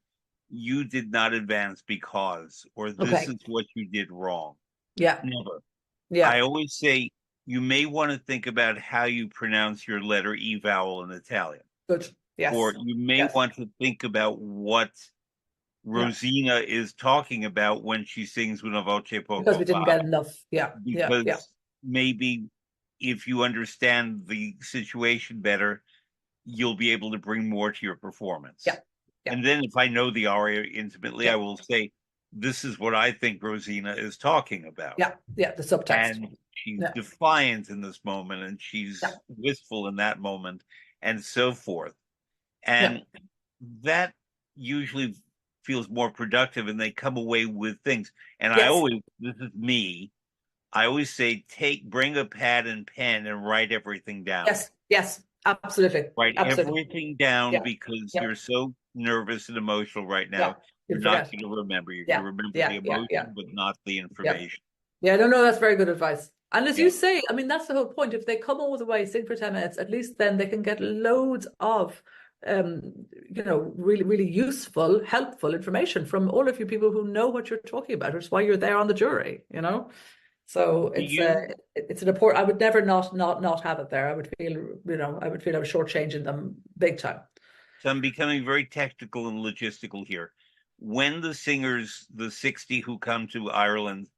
[SPEAKER 1] you did not advance because, or this is what you did wrong.
[SPEAKER 2] Yeah.
[SPEAKER 1] Never.
[SPEAKER 2] Yeah.
[SPEAKER 1] I always say, you may want to think about how you pronounce your letter E vowel in Italian.
[SPEAKER 2] Good. Yes.
[SPEAKER 1] Or you may want to think about what Rosina is talking about when she sings Una voce poco
[SPEAKER 2] because we didn't get enough. Yeah.
[SPEAKER 1] Because maybe if you understand the situation better, you'll be able to bring more to your performance.
[SPEAKER 2] Yeah.
[SPEAKER 1] And then if I know the aria intimately, I will say, this is what I think Rosina is talking about.
[SPEAKER 2] Yeah. The subtext.
[SPEAKER 1] And she's
[SPEAKER 2] Yeah.
[SPEAKER 1] defiant in this moment, and
[SPEAKER 2] Yeah.
[SPEAKER 1] she's wistful in that moment, and so forth.
[SPEAKER 2] Yeah.
[SPEAKER 1] And that usually feels more productive, and they come away with things. And I
[SPEAKER 2] Yes.
[SPEAKER 1] always, this is me, I always say, bring a pad and pen and write everything down.
[SPEAKER 2] Yes. Yes. Absolutely.
[SPEAKER 1] Write
[SPEAKER 2] Absolutely.
[SPEAKER 1] everything down
[SPEAKER 2] Yeah.
[SPEAKER 1] because
[SPEAKER 2] Yeah.
[SPEAKER 1] you're so nervous and emotional right
[SPEAKER 2] Yeah.
[SPEAKER 1] now.
[SPEAKER 2] You'll
[SPEAKER 1] You're not
[SPEAKER 2] forget.
[SPEAKER 1] going to remember. You're going to
[SPEAKER 2] Yeah.
[SPEAKER 1] remember the
[SPEAKER 2] Yeah. Yeah. Yeah.
[SPEAKER 1] emotion, but not the
[SPEAKER 2] Yeah.
[SPEAKER 1] information.
[SPEAKER 2] Yeah, no, that's very good advice. And as
[SPEAKER 1] Yeah.
[SPEAKER 2] you say, I mean, that's the whole point. If they come all the way, sing for 10 minutes, at least then they can get loads of, um, really, really useful, helpful information from all of you people who know what you're talking about, which is why you're there on the jury. So
[SPEAKER 1] Do you?
[SPEAKER 2] it's an important, I would never not have it there. I would feel, I would feel I was shortchanging them big time.
[SPEAKER 1] So I'm becoming very technical and logistical here. When the singers, the 60 who come to Ireland,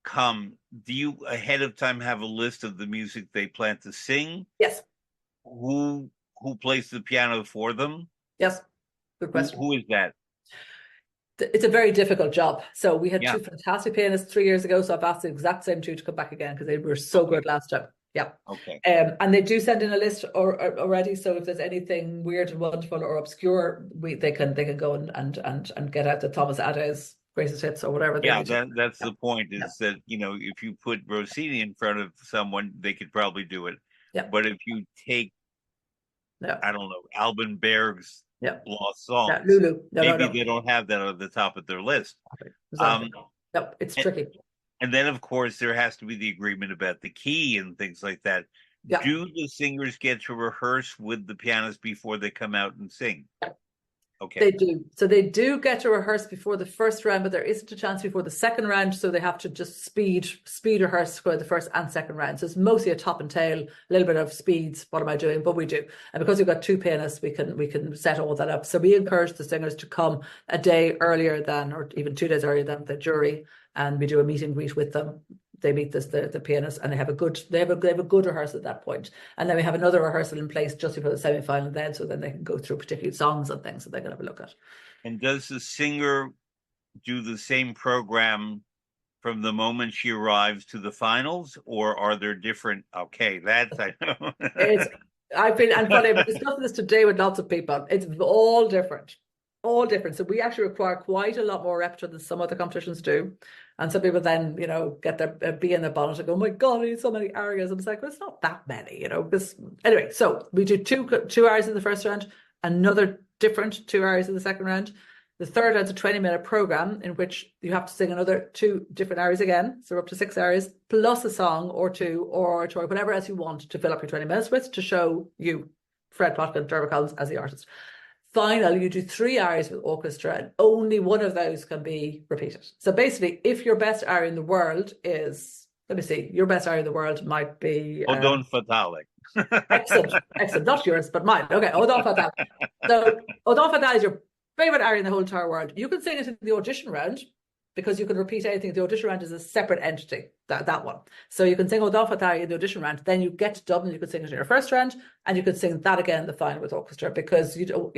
[SPEAKER 1] come, do you ahead of time have a list of the music they plan to sing?
[SPEAKER 2] Yes,
[SPEAKER 1] Who who plays the piano for them?
[SPEAKER 2] yes, good question.
[SPEAKER 1] Who is that?
[SPEAKER 2] It's a very difficult job. So we had
[SPEAKER 1] Yeah.
[SPEAKER 2] two fantastic pianists 3 years ago. So I've asked the exact same two to come back again because they were so
[SPEAKER 1] Okay.
[SPEAKER 2] good last time. Yeah.
[SPEAKER 1] Okay.
[SPEAKER 2] And they do send in a list already. So if there's anything weird and wonderful or obscure, they can go and get out the Thomas Adès greatest hits or whatever they
[SPEAKER 1] Yeah,
[SPEAKER 2] need to.
[SPEAKER 1] that's
[SPEAKER 2] Yeah.
[SPEAKER 1] the point
[SPEAKER 2] Yeah.
[SPEAKER 1] is that, if you put Rossini in front of someone, they could probably do it.
[SPEAKER 2] Yeah.
[SPEAKER 1] But if you take,
[SPEAKER 2] Yeah.
[SPEAKER 1] I don't know, Alban Berg's
[SPEAKER 2] Yeah.
[SPEAKER 1] lost
[SPEAKER 2] Yeah.
[SPEAKER 1] songs,
[SPEAKER 2] Lulu. No, no,
[SPEAKER 1] maybe
[SPEAKER 2] no.
[SPEAKER 1] they don't have that at the top of their list.
[SPEAKER 2] Exactly.
[SPEAKER 1] Um,
[SPEAKER 2] No, it's
[SPEAKER 1] and,
[SPEAKER 2] tricky.
[SPEAKER 1] and then, of course, there has to be the agreement about the key and things like that.
[SPEAKER 2] Yeah.
[SPEAKER 1] Do the singers get to rehearse with the pianist before they come out and sing? Okay.
[SPEAKER 2] They do. So they do get to rehearse before the first round, but there isn't a chance before the second round. So they have to just speed rehearse for the first and second round. So it's mostly a top and tail, a little bit of speeds. What am I doing? But we do. And because we've got two pianists, we can set all that up. So we encourage the singers to come a day earlier than, or even 2 days earlier than the jury, and we do a meet and greet with them. They meet the pianist, and they have a good rehearsal at that point. And then we have another rehearsal in place just before the semi-final then, so then they can go through particular songs and things that they can have a look at.
[SPEAKER 1] And does the singer do the same program from the moment she arrives to the finals, or are there different? Okay, that's I know.
[SPEAKER 2] I've been discussing this today with lots of people. It's all different. All different. So we actually require quite a lot more repertoire than some other competitions do. And some people then, get their bee in their bonnet and go, oh my God, I need so many arias. I'm like, well, it's not that many, because anyway, so we do two arias in the first round, another different 2 arias in the second round. The third round's a 20-minute program in which you have to sing another 2 different arias again. So we're up to 6 arias, plus a song or two, or whatever else you want to fill up your 20 minutes with to show you Fred Plotkin, Dearbhla Collins as the artist. Final, you do 3 arias with orchestra, and only one of those can be repeated. So basically, if your best aria in the world is, let me see, your best aria in the world might be
[SPEAKER 1] Don Fatale.
[SPEAKER 2] excellent, not yours, but mine. Okay, Don Fatale. So Don Fatale is your favorite aria in the whole entire world. You can sing it in the audition round because you can repeat anything. The audition round is a separate entity, that one. So you can sing Don Fatale in the audition round. Then you get to Dublin, you can sing it in your first round, and you can sing that again in the final with orchestra, because people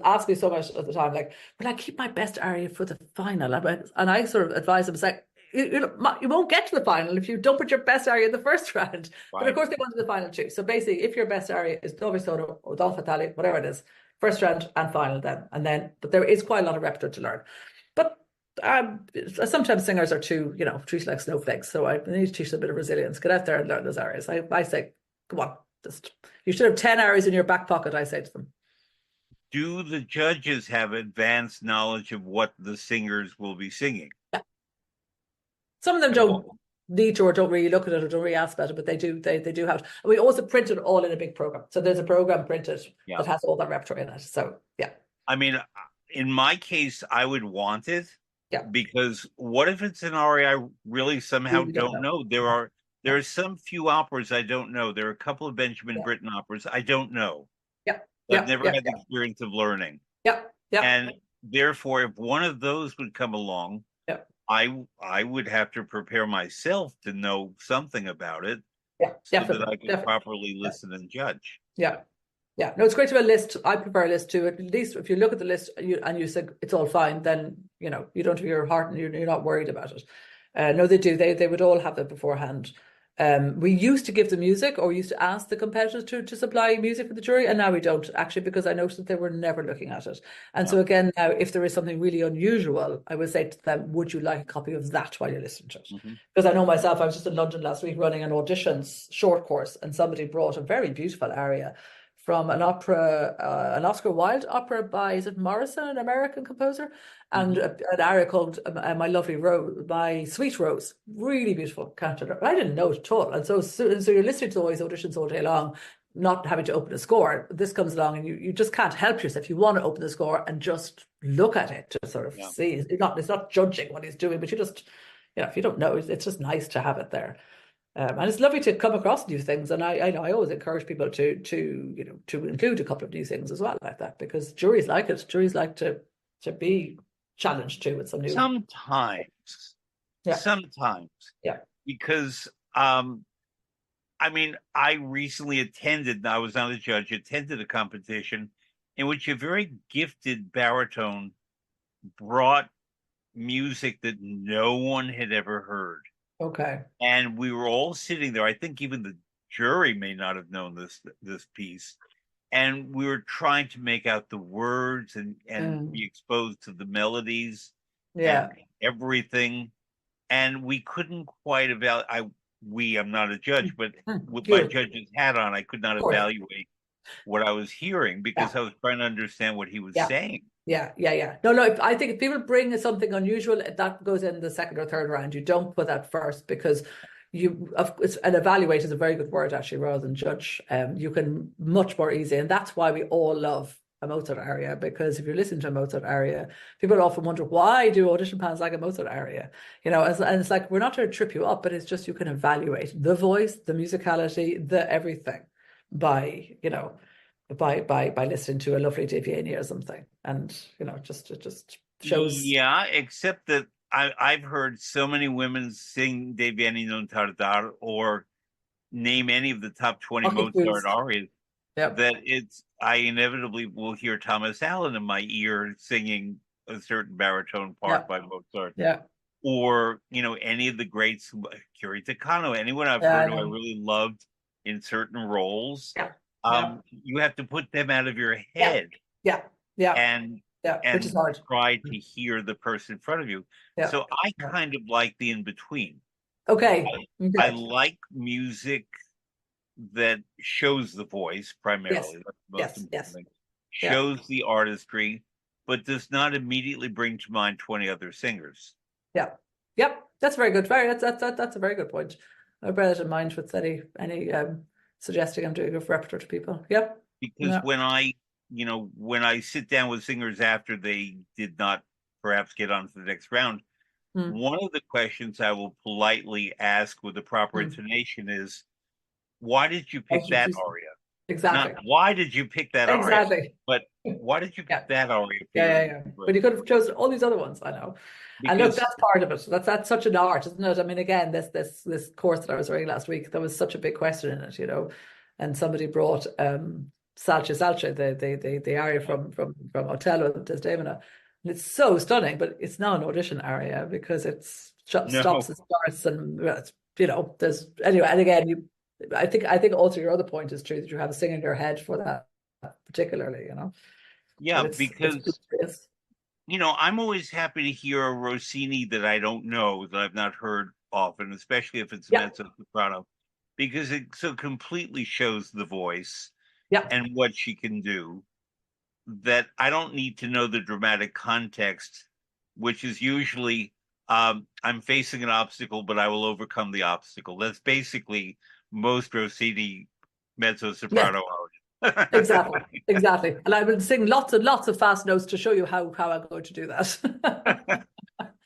[SPEAKER 2] ask me so much at the time, like, will I keep my best aria for the final? And I sort of advise them, it's like, you won't get to the final if you don't put your best aria in the first round. Right. But of course they want to the final too. So basically, if your best aria is Dove Soto or Don Fatale, whatever it is, first round and final then. But there is quite a lot of repertoire to learn. But sometimes singers are too, treated like snowflakes. So I need to teach them a bit of resilience. Get out there and learn those arias. I say, come on, you should have 10 arias in your back pocket, I say to them.
[SPEAKER 1] Do the judges have advanced knowledge of what the singers will be singing?
[SPEAKER 2] Yeah. Some of them don't need to, or don't really look at it, or don't really ask about it, but they do. They do have it. And we also print it all in a big program. So there's a program printed that has all that repertoire in it. So yeah.
[SPEAKER 1] I mean, in my case, I would want it.
[SPEAKER 2] Yeah.
[SPEAKER 1] Because what if it's an aria I really somehow don't know? There are some few operas I don't know. There are a couple of Benjamin Britten operas I don't know.
[SPEAKER 2] Yeah.
[SPEAKER 1] I've never had the experience of learning.
[SPEAKER 2] Yeah. Yeah.
[SPEAKER 1] And therefore, if one of those would come along, I would have to prepare myself to know something about it, so that I could properly listen and judge.
[SPEAKER 2] Yeah. Yeah, no, it's great to have a list. I prefer a list too. At least if you look at the list and you say it's all fine, then you don't have your heart and you're not worried about it. No, they do. They would all have that beforehand. We used to give the music, or we used to ask the competitors to supply music for the jury, and now we don't actually, because I noticed that they were never looking at it. And so
[SPEAKER 1] No.
[SPEAKER 2] again, now if there is something really unusual, I would say to them, "Would you like a copy of that while you listen to it?"
[SPEAKER 1] Hmm.
[SPEAKER 2] Because I know myself, I was just in London last week running an auditions short course, and somebody brought a very beautiful aria from an opera, an Oscar Wilde opera by, is it Morrison, an American composer, and
[SPEAKER 1] Hmm.
[SPEAKER 2] an aria called My Lovely Rose, My Sweet Rose. Really beautiful canto. I didn't know it at all. And so you're listening to all these auditions all day long, not having to open a score. This comes along and you just can't help yourself. You want to open the score and just look at it to sort of
[SPEAKER 1] Yeah.
[SPEAKER 2] see. It's not judging what he's doing, but you just, if you don't know, it's just nice to have it there. And it's lovely to come across new things. And I know I always encourage people to include a couple of new things as well like that, because juries like it. Juries like to be challenged too with some new.
[SPEAKER 1] Sometimes,
[SPEAKER 2] Yeah,
[SPEAKER 1] sometimes,
[SPEAKER 2] yeah.
[SPEAKER 1] because I mean, I recently attended, I was not a judge, attended a competition in which a very gifted baritone brought music that no one had ever heard.
[SPEAKER 2] Okay.
[SPEAKER 1] And we were all sitting there. I think even the jury may not have known this piece. And we were trying to make out the words and
[SPEAKER 2] Mm,
[SPEAKER 1] be exposed to the melodies and
[SPEAKER 2] yeah.
[SPEAKER 1] everything. And we couldn't quite evaluate. I'm not a judge, but with my
[SPEAKER 2] You, of
[SPEAKER 1] judge's hat on, I could not
[SPEAKER 2] course.
[SPEAKER 1] evaluate what I was hearing
[SPEAKER 2] Yeah,
[SPEAKER 1] because I was trying to understand what he was
[SPEAKER 2] yeah.
[SPEAKER 1] saying.
[SPEAKER 2] Yeah, yeah, yeah. No, no. I think if people bring something unusual, that goes in the second or third round. You don't put that first, because and evaluate is a very good word actually, rather than judge. You can much more easy, and that's why we all love a Mozart aria, because if you're listening to a Mozart aria, people often wonder, why do audition panels like a Mozart aria? And it's like, we're not trying to trip you up, but it's just you can evaluate the voice, the musicality, the everything by by listening to a lovely Dearbhla or something, and just it just shows.
[SPEAKER 1] Yeah, except that I've heard so many women sing De Vieni non tardar or name any of the top 20
[SPEAKER 2] Not
[SPEAKER 1] Mozart
[SPEAKER 2] confused.
[SPEAKER 1] arias
[SPEAKER 2] Yep.
[SPEAKER 1] that I inevitably will hear Thomas Allen in my ear singing a certain baritone part
[SPEAKER 2] Yeah.
[SPEAKER 1] by Mozart,
[SPEAKER 2] Yeah.
[SPEAKER 1] or any of the greats, Kiri Takano, anyone I've
[SPEAKER 2] Yeah. I
[SPEAKER 1] heard who I
[SPEAKER 2] know.
[SPEAKER 1] really loved in certain roles.
[SPEAKER 2] Yeah. Yeah.
[SPEAKER 1] You have to put them out of your
[SPEAKER 2] Yeah.
[SPEAKER 1] head
[SPEAKER 2] Yeah. Yeah.
[SPEAKER 1] and
[SPEAKER 2] Yeah. Which is
[SPEAKER 1] and
[SPEAKER 2] hard.
[SPEAKER 1] try to hear the person in front of you.
[SPEAKER 2] Yeah.
[SPEAKER 1] So I
[SPEAKER 2] Yeah.
[SPEAKER 1] kind of like the in between.
[SPEAKER 2] Okay.
[SPEAKER 1] I
[SPEAKER 2] Okay.
[SPEAKER 1] like music that shows the voice
[SPEAKER 2] Yes.
[SPEAKER 1] primarily. That's the most
[SPEAKER 2] Yes.
[SPEAKER 1] important
[SPEAKER 2] Yes.
[SPEAKER 1] thing.
[SPEAKER 2] Yeah.
[SPEAKER 1] Shows the artistry, but does not immediately bring to mind 20 other singers.
[SPEAKER 2] Yeah. Yep. That's very good. That's a very good point. I bear that in mind with any suggesting I'm doing a repertoire to people. Yep.
[SPEAKER 1] Because
[SPEAKER 2] Yeah.
[SPEAKER 1] when I sit down with singers after they did not perhaps get on to the next round,
[SPEAKER 2] Mm.
[SPEAKER 1] one of the questions I will politely ask with the proper
[SPEAKER 2] Mm.
[SPEAKER 1] intonation is, why did you pick that aria? Not
[SPEAKER 2] Exactly.
[SPEAKER 1] why did you pick that aria,
[SPEAKER 2] Exactly.
[SPEAKER 1] but why did you
[SPEAKER 2] Yeah.
[SPEAKER 1] pick that aria for
[SPEAKER 2] Yeah,
[SPEAKER 1] your
[SPEAKER 2] yeah, yeah. But you could have chosen all these other ones, I know. And look,
[SPEAKER 1] because
[SPEAKER 2] that's part of it. That's such an art, isn't it? I mean, again, this course that I was running last week, there was such a big question in it. And somebody brought Salce Salce, the aria from Otello and Desdemona. And it's so stunning, but it's not an audition aria because it's stops
[SPEAKER 1] no,
[SPEAKER 2] and starts, and there's anyway. And again, I think also your other point is true, that you have a singer in your head for that particularly.
[SPEAKER 1] yeah,
[SPEAKER 2] But it's
[SPEAKER 1] because
[SPEAKER 2] glorious.
[SPEAKER 1] I'm always happy to hear a Rossini that I don't know, that I've not heard often, especially if it's a
[SPEAKER 2] Yeah,
[SPEAKER 1] mezzo soprano, because it so completely shows the voice
[SPEAKER 2] yeah,
[SPEAKER 1] and what she can do that I don't need to know the dramatic context, which is usually I'm facing an obstacle, but I will overcome the obstacle. That's basically most Rossini mezzo
[SPEAKER 2] yes,
[SPEAKER 1] soprano arias.
[SPEAKER 2] exactly, exactly. And I will sing lots and lots of fast notes to show you how I'm going to do that.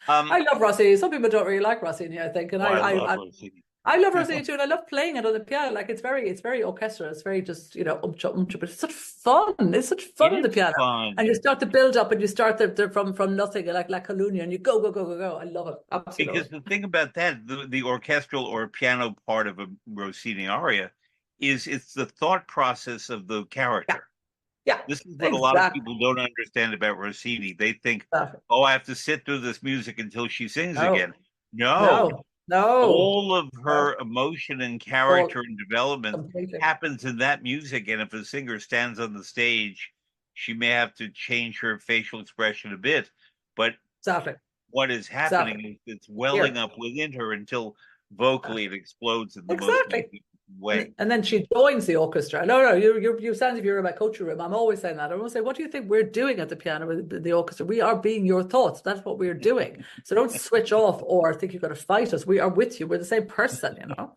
[SPEAKER 1] um,
[SPEAKER 2] I love Rossini. Some people don't really like Rossini, I think, and
[SPEAKER 1] oh,
[SPEAKER 2] I
[SPEAKER 1] I love
[SPEAKER 2] I, I
[SPEAKER 1] Rossini.
[SPEAKER 2] I love Rossini too, and I love playing it on the piano. Like it's very orchestral. It's very just but it's such fun. It's such
[SPEAKER 1] It
[SPEAKER 2] fun on the
[SPEAKER 1] is
[SPEAKER 2] piano. And you
[SPEAKER 1] fun
[SPEAKER 2] start to build up, and you start from nothing, like La Colunia, and you go go go go go. I love it. Absolutely love
[SPEAKER 1] because the thing about that, the orchestral or piano part of a Rossini aria, is it's the thought process of the
[SPEAKER 2] it.
[SPEAKER 1] character.
[SPEAKER 2] Yeah,
[SPEAKER 1] This is
[SPEAKER 2] yeah,
[SPEAKER 1] what a lot of
[SPEAKER 2] exactly.
[SPEAKER 1] people don't understand about Rossini. They think,
[SPEAKER 2] Exactly.
[SPEAKER 1] oh, I have to sit through this music until she sings
[SPEAKER 2] No,
[SPEAKER 1] again. No,
[SPEAKER 2] No, no,
[SPEAKER 1] all of
[SPEAKER 2] no,
[SPEAKER 1] her emotion and
[SPEAKER 2] all
[SPEAKER 1] character and development
[SPEAKER 2] completely.
[SPEAKER 1] happens in that music. And if a singer stands on the stage, she may have to change her facial expression a bit. But
[SPEAKER 2] Exactly,
[SPEAKER 1] what is
[SPEAKER 2] exactly.
[SPEAKER 1] happening is it's welling
[SPEAKER 2] Here,
[SPEAKER 1] up within her until vocally it explodes in the most
[SPEAKER 2] exactly.
[SPEAKER 1] magnificent way.
[SPEAKER 2] And then she joins the orchestra. No, no, you sound as if you're in my coaching room. I'm always saying that. I always say, what do you think we're doing at the piano with the orchestra? We are being your thoughts. That's what we're doing. So don't switch off or think you're going to fight us. We are with you. We're the same person, you know.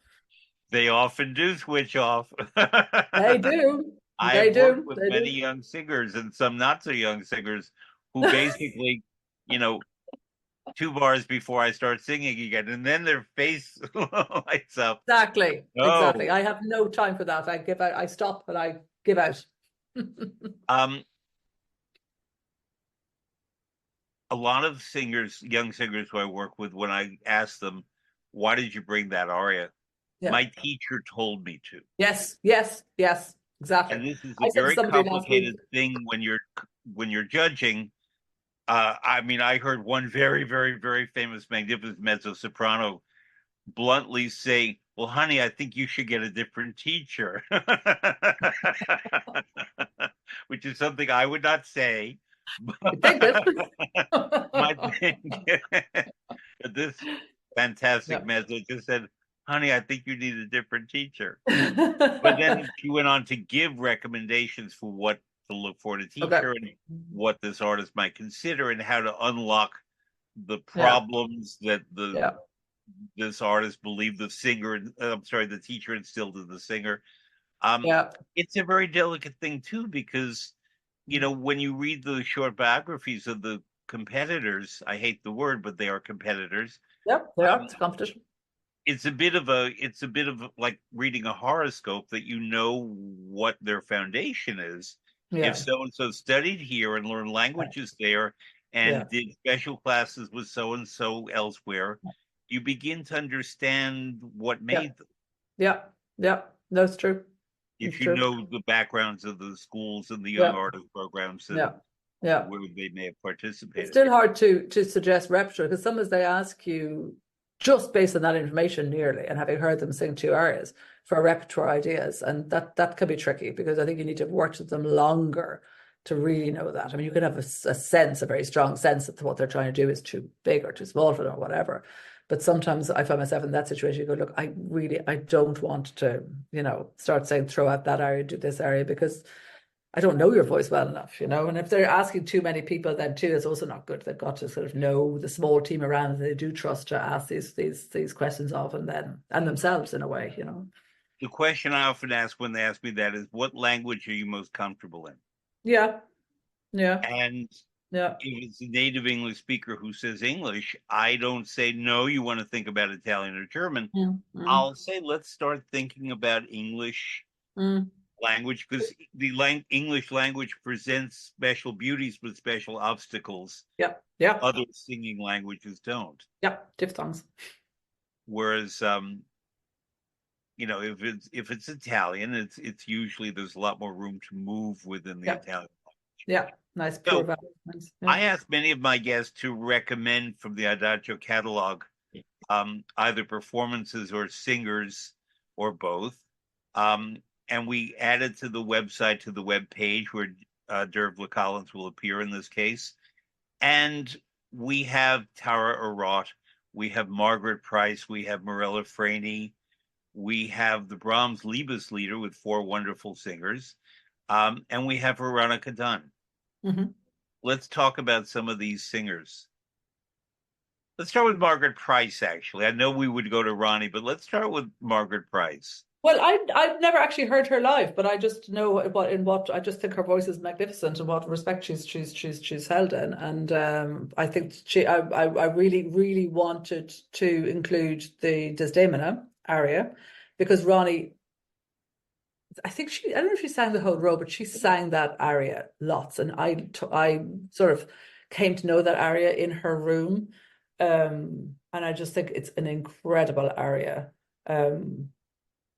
[SPEAKER 1] They often do switch off.
[SPEAKER 2] They do.
[SPEAKER 1] I
[SPEAKER 2] They
[SPEAKER 1] have worked
[SPEAKER 2] do.
[SPEAKER 1] with
[SPEAKER 2] They
[SPEAKER 1] many
[SPEAKER 2] do.
[SPEAKER 1] young singers and some not so young singers who basically, you know, 2 bars before I start singing again, and then their face lights up.
[SPEAKER 2] Exactly. Exactly.
[SPEAKER 1] No,
[SPEAKER 2] I have no time for that. I give out. I stop and I give out.
[SPEAKER 1] um, a lot of singers, young singers who I work with, when I ask them, "Why did you bring that aria?"
[SPEAKER 2] Yeah.
[SPEAKER 1] My teacher told me to.
[SPEAKER 2] Yes. Yes. Yes. Exactly.
[SPEAKER 1] And this is a
[SPEAKER 2] I said to
[SPEAKER 1] very
[SPEAKER 2] somebody last week.
[SPEAKER 1] complicated thing when you're judging. I mean, I heard one very, very, very famous, magnificent mezzo soprano bluntly say, "Well, honey, I think you should get a different teacher," which is something I would not say.
[SPEAKER 2] You think it?
[SPEAKER 1] My thing, this fantastic
[SPEAKER 2] Yeah.
[SPEAKER 1] mezzo just said, "Honey, I think you need a different teacher." But then she went on to give recommendations for what to look for in a
[SPEAKER 2] Okay.
[SPEAKER 1] teacher and what this artist might consider and how to unlock the
[SPEAKER 2] Yeah.
[SPEAKER 1] problems that the
[SPEAKER 2] Yeah.
[SPEAKER 1] this artist believed the singer, I'm sorry, the teacher instilled in the singer. Um,
[SPEAKER 2] Yeah.
[SPEAKER 1] it's a very delicate thing too, because when you read the short biographies of the competitors, I hate the word, but they are competitors.
[SPEAKER 2] Yep. They are.
[SPEAKER 1] Um,
[SPEAKER 2] It's a competition.
[SPEAKER 1] it's a bit of like reading a horoscope that what their foundation is. If
[SPEAKER 2] Yeah.
[SPEAKER 1] so and so studied here and learned languages there
[SPEAKER 2] Yeah.
[SPEAKER 1] and did special classes with so and so elsewhere, you begin to understand what
[SPEAKER 2] Yeah.
[SPEAKER 1] made them.
[SPEAKER 2] Yeah. Yeah. That's true.
[SPEAKER 1] If
[SPEAKER 2] It's
[SPEAKER 1] you
[SPEAKER 2] true.
[SPEAKER 1] know the backgrounds of the schools and the young
[SPEAKER 2] Yeah.
[SPEAKER 1] artist programs
[SPEAKER 2] Yeah.
[SPEAKER 1] and
[SPEAKER 2] Yeah.
[SPEAKER 1] where they may have
[SPEAKER 2] It's
[SPEAKER 1] participated.
[SPEAKER 2] still hard to suggest repertoire because sometimes they ask you just based on that information nearly and having heard them sing two arias for repertoire ideas. And that can be tricky because I think you need to have worked with them longer to really know that. I mean, you can have a sense, a very strong sense that what they're trying to do is too big or too small for them or whatever. But sometimes I find myself in that situation. You go, look, I don't want to, start saying throw out that area, do this area because I don't know your voice well enough, And if they're asking too many people, then too, it's also not good. They've got to sort of know the small team around that they do trust to ask these questions of, and themselves in a way.
[SPEAKER 1] The question I often ask when they ask me that is, what language are you most comfortable in?
[SPEAKER 2] Yeah, yeah,
[SPEAKER 1] And
[SPEAKER 2] yeah,
[SPEAKER 1] if it's a native English speaker who says English, I don't say, no, you want to think about Italian or German.
[SPEAKER 2] mm, mm,
[SPEAKER 1] I'll say, let's start thinking about English
[SPEAKER 2] mm.
[SPEAKER 1] language, because the English language presents special beauties with special obstacles
[SPEAKER 2] Yeah, yeah,
[SPEAKER 1] other singing languages don't.
[SPEAKER 2] yeah. Diphthongs.
[SPEAKER 1] Whereas, if it's Italian, it's usually there's a lot more room to move within the
[SPEAKER 2] Yeah,
[SPEAKER 1] Italian.
[SPEAKER 2] yeah. Nice pure
[SPEAKER 1] So
[SPEAKER 2] vowel. Nice. Yeah,
[SPEAKER 1] I ask many of my guests to recommend from the Adagio catalog either performances or singers or both. And we added to the website, to the web page where Dearbhla Collins will appear in this case. And we have Tara Arot, we have Margaret Price, we have Morella Franey, we have the Brahms Liebeslieder with 4 wonderful singers, and we have Veronica Dunne.
[SPEAKER 2] hmm
[SPEAKER 1] Let's talk about some of these singers. Let's start with Margaret Price, actually. I know we would go to Ronnie, but let's start with Margaret Price.
[SPEAKER 2] Well, I've never actually heard her live, but I just know what I just think her voice is magnificent and what respect she's held in, and I think I really really wanted to include the Desdemona aria because Ronnie, I don't know if she sang the whole row, but she sang that aria lots, and I sort of came to know that aria in her room, and I just think it's an incredible aria. Um,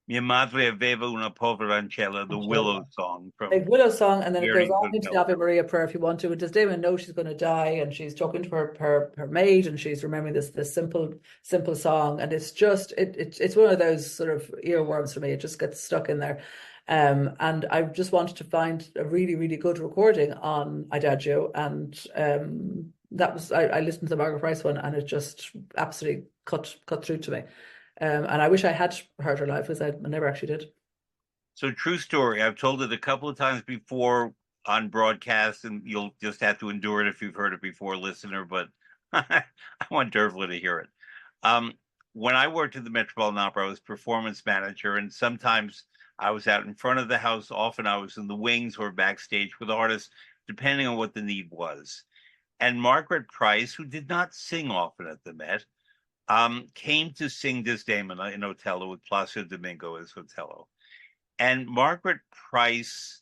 [SPEAKER 1] Mia madre aveva una povera ancella, the Willow song from
[SPEAKER 2] Big Willow song, and then it goes
[SPEAKER 1] Learning
[SPEAKER 2] on into the
[SPEAKER 1] Hotel.
[SPEAKER 2] Ave Maria prayer if you want to. And does Damon know she's going to die, and she's talking to her maid, and she's remembering this simple song, and it's just it's one of those sort of earworms for me. It just gets stuck in there. And I just wanted to find a really good recording on Adagio, and that was I listened to the Margaret Price one, and it just absolutely cut through to me. And I wish I had heard her live because I never actually did.
[SPEAKER 1] So true story. I've told it a couple of times before on broadcast, and you'll just have to endure it if you've heard it before, listener. But I want Dearbhla to hear it. Um, when I worked at the Metropolitan Opera, I was performance manager, and sometimes I was out in front of the house. Often I was in the wings or backstage with artists, depending on what the need was. And Margaret Price, who did not sing often at the Met, came to sing Desdemona in Otello with Placido Domingo as Otello. And Margaret Price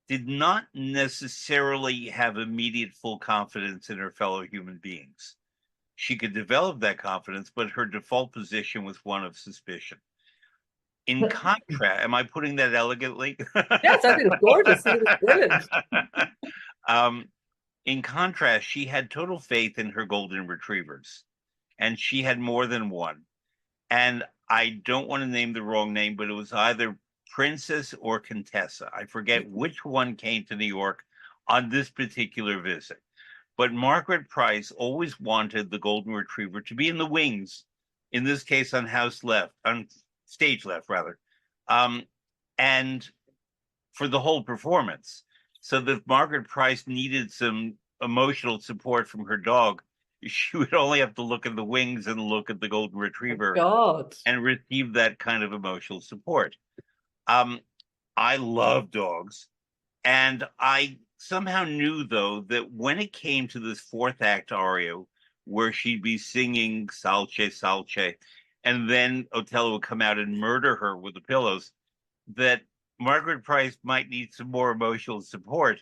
[SPEAKER 1] did not necessarily have immediate full confidence in her fellow human beings. She could develop that confidence, but her default position was one of suspicion. In contrast, am I putting that elegantly?
[SPEAKER 2] Yes, I think it's gorgeous. I think it's brilliant.
[SPEAKER 1] um, in contrast, she had total faith in her golden retrievers, and she had more than one. And I don't want to name the wrong name, but it was either Princess or Contessa. I forget which one came to New York on this particular visit. But Margaret Price always wanted the golden retriever to be in the wings, in this case on stage left rather, and for the whole performance. So that Margaret Price needed some emotional support from her dog, she would only have to look at the wings and look at the golden retriever
[SPEAKER 2] God.
[SPEAKER 1] and receive that kind of emotional support. I love dogs, and I somehow knew though that when it came to this fourth act aria where she'd be singing Salce Salce, and then Otello would come out and murder her with the pillows, that Margaret Price might need some more emotional support.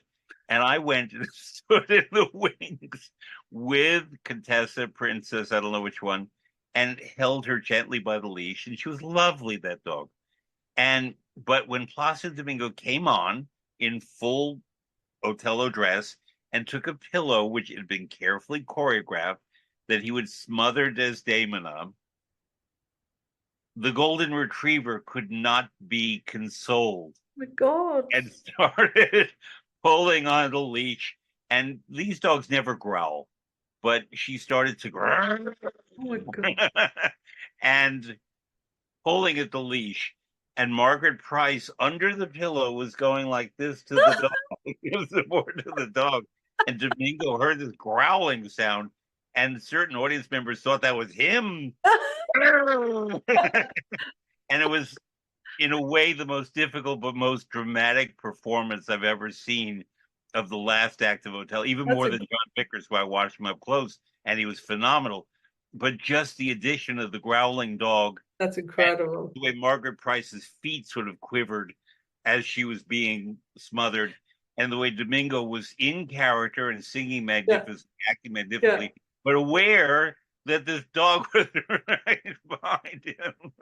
[SPEAKER 1] And I went and stood in the wings with Contessa, Princess, I don't know which one, and held her gently by the leash. And she was lovely, that dog. But when Placido Domingo came on in full Otello dress and took a pillow, which had been carefully choreographed, that he would smother Desdemona, the golden retriever could not be consoled.
[SPEAKER 2] Oh my God.
[SPEAKER 1] And started pulling on the leash. And these dogs never growl, but she started to growl.
[SPEAKER 2] Oh my God.
[SPEAKER 1] And pulling at the leash. And Margaret Price under the pillow was going like this to the dog, give support to the dog. And Domingo heard this growling sound, and certain audience members thought that was him. And it was, in a way, the most difficult but most dramatic performance I've ever seen of the last act of Otello, even more than John Vickers, who I watched him up close, and he was phenomenal. But just the addition of the growling dog.
[SPEAKER 2] That's incredible.
[SPEAKER 1] The way Margaret Price's feet sort of quivered as she was being smothered, and the way Domingo was in character and singing magnificently, acting magnificently, but aware that this dog was right behind him.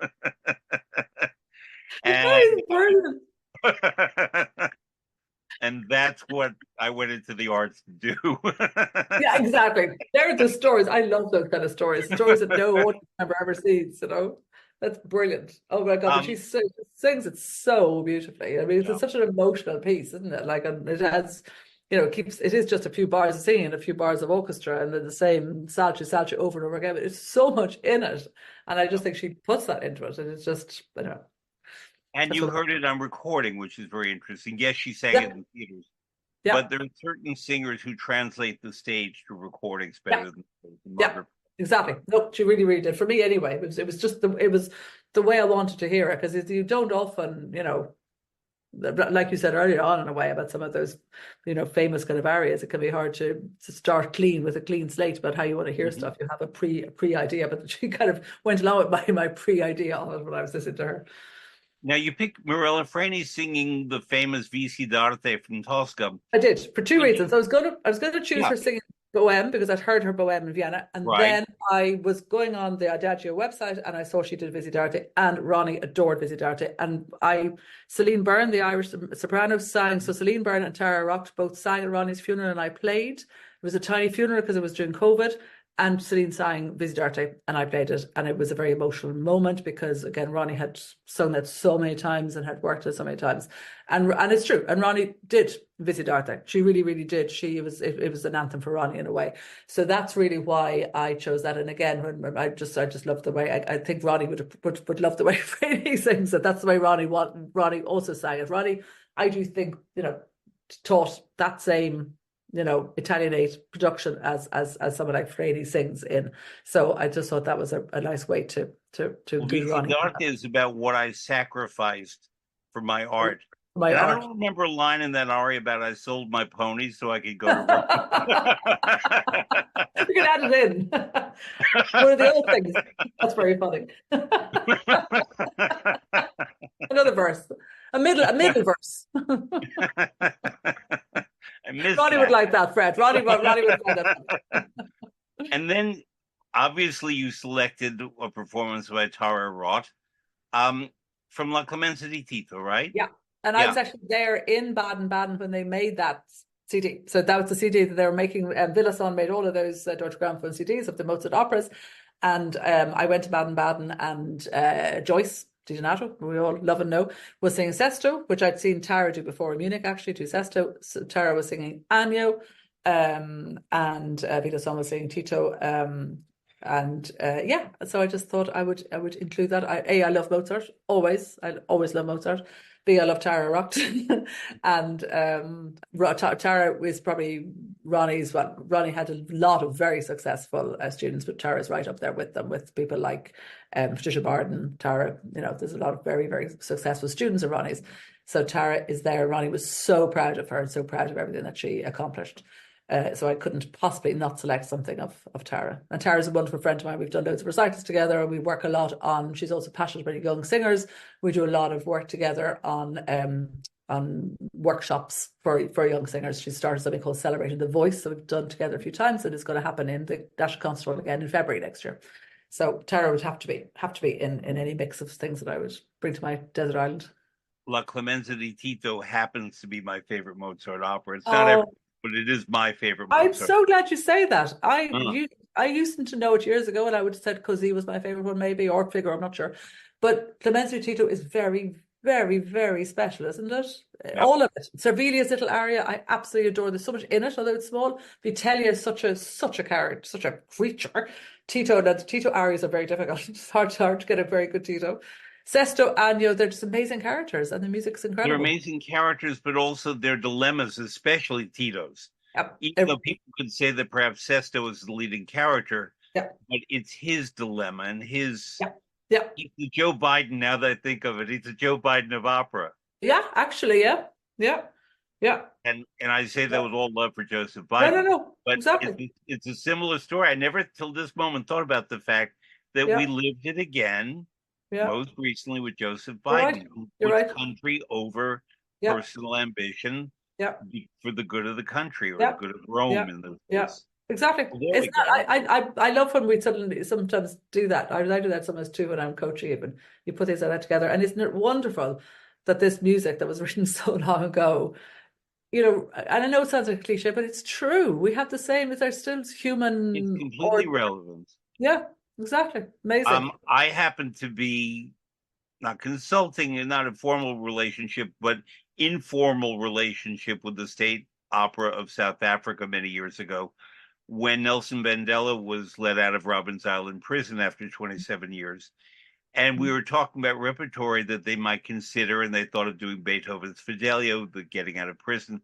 [SPEAKER 1] And that's what I went into the arts to do.
[SPEAKER 2] Yeah, exactly. They're the stories. I love those kind of stories that no audience member ever sees, you know. That's brilliant. Oh my God, but she sings it so beautifully. I mean, it's such an emotional piece, isn't it? Like, and it has, you know, it is just a few bars of singing, a few bars of orchestra, and then the same salce, salce over and over again. But it's so much in it. And I just think she puts that into it. And it's just, I don't know.
[SPEAKER 1] And you heard it on recording, which is very interesting. Yes, she sang it in theaters. Yeah. But there are certain singers who translate the stage to recordings better than
[SPEAKER 2] Margaret. Exactly. No, she really did. For me, anyway, it was just the way I wanted to hear it, because you don't often, you know, like you said earlier on in a way about some of those, you know, famous kind of arias. It can be hard to start clean with a clean slate about how you want to hear stuff. You have a pre idea, but she kind of went along with my pre idea on it when I was listening to her.
[SPEAKER 1] Now you picked Mirella Freni singing the famous Vici d'arte from Tosca.
[SPEAKER 2] I did, for two reasons. I was going to choose her singing Bohème because I'd heard her Bohème in Vienna. And
[SPEAKER 1] Right.
[SPEAKER 2] then I was going on the Adagio website and I saw she did Visitarti, and Ronnie adored Visitarti. And Celine Byrne, the Irish soprano, sang. So Celine Byrne and Tara Rock both sang at Ronnie's funeral and I played. It was a tiny funeral because it was during COVID. And Celine sang Visitarti and I played it. And it was a very emotional moment because, again, Ronnie had sung that so many times and had worked it so many times. And it's true. And Ronnie did Visitarti. She really, really did. It was an anthem for Ronnie in a way. So that's really why I chose that. And again, when I just love the way I think Ronnie would love the way Freddie sings it. That's the way Ronnie also sang it. Ronnie, I do think, taught that same Italianate production as someone like Freddie sings in. So I just thought that was a nice way to include Ronnie.
[SPEAKER 1] Art is about what I sacrificed for my art.
[SPEAKER 2] My
[SPEAKER 1] and
[SPEAKER 2] art.
[SPEAKER 1] I don't remember a line in that aria about I sold my pony so I could go to work.
[SPEAKER 2] You can add it in. One of the old things. That's very funny. Another verse. A middle verse. Ronnie would like that, Fred. Ronnie would like that.
[SPEAKER 1] And then, obviously, you selected a performance by Tara Roth from La Clemenza di Tito, right?
[SPEAKER 2] Yeah. And I was actually there in Baden-Baden when they made that CD. So that was the CD that they were making. Villason made all of those Deutsche Grammophon CDs of the Mozart operas. And I went to Baden-Baden, and Joyce Di Donato, we all love and know, was singing Sesto, which I'd seen Tara do before in Munich, actually, do Sesto. So Tara was singing Agno, and Villason was singing Tito. So I just thought I would include that. I love Mozart, always. I always love Mozart. B, I love Tara Rock. And Tara was probably Ronnie's. Well, Ronnie had a lot of very successful students, but Tara's right up there with them, with people like Patricia Barden. Tara, there's a lot of very, very successful students of Ronnie's. So Tara is there. Ronnie was so proud of her and so proud of everything that she accomplished. So I couldn't possibly not select something of Tara. And Tara's a wonderful friend of mine. We've done loads of recitals together, and we work a lot on. She's also passionate about young singers. We do a lot of work together on workshops for young singers. She started something called Celebrating the Voice, so we've done together a few times, and it's going to happen in the National Concert Hall again in February next year. So Tara would have to be in any mix of things that I would bring to my desert island.
[SPEAKER 1] La Clemenza di Tito happens to be my favorite Mozart opera. It's not every, but it is my favorite Mozart.
[SPEAKER 2] I'm so glad you say that. I used to know it years ago, and I would have said Così was my favorite one, maybe, or Figaro, I'm not sure. But Clemenza di Tito is very, very, very special, isn't it? Yep. All of it. Servilia's little aria, I absolutely adore. There's so much in it, although it's small. Vitellia is such a character, such a creature. The Tito arias are very difficult. It's hard to get a very good Tito. Sesto, Agno, they're just amazing characters, and the music's incredible.
[SPEAKER 1] They're amazing characters, but also their dilemmas, especially Tito's.
[SPEAKER 2] Yep.
[SPEAKER 1] Even though people could say that perhaps Sesto is the leading character,
[SPEAKER 2] yep,
[SPEAKER 1] but it's his dilemma and his.
[SPEAKER 2] Yeah.
[SPEAKER 1] He's the Joe Biden, now that I think of it. He's the Joe Biden of opera.
[SPEAKER 2] Yeah, actually, yeah.
[SPEAKER 1] And I say that with all love for Joseph Biden.
[SPEAKER 2] No,
[SPEAKER 1] but
[SPEAKER 2] exactly.
[SPEAKER 1] It's a similar story. I never, till this moment, thought about the fact that we lived it again. Yeah. Most recently with Joseph Biden, who put country over personal ambition for the good of the country or the good of Rome in this case.
[SPEAKER 2] Exactly. I love when we sometimes do that. I do that sometimes too when I'm coaching even. You put things like that together. And isn't it wonderful that this music that was written so long ago, and I know it sounds like a cliche, but it's true. We have the same, there's still human.
[SPEAKER 1] It's completely relevant.
[SPEAKER 2] Yeah. Exactly. Amazing.
[SPEAKER 1] I happen to be not consulting and not a formal relationship, but informal relationship with the State Opera of South Africa many years ago, when Nelson Mandela was let out of Robbins Island prison after 27 years. And we were talking about repertory that they might consider, and they thought of doing Beethoven's Fidelio, the getting out of prison.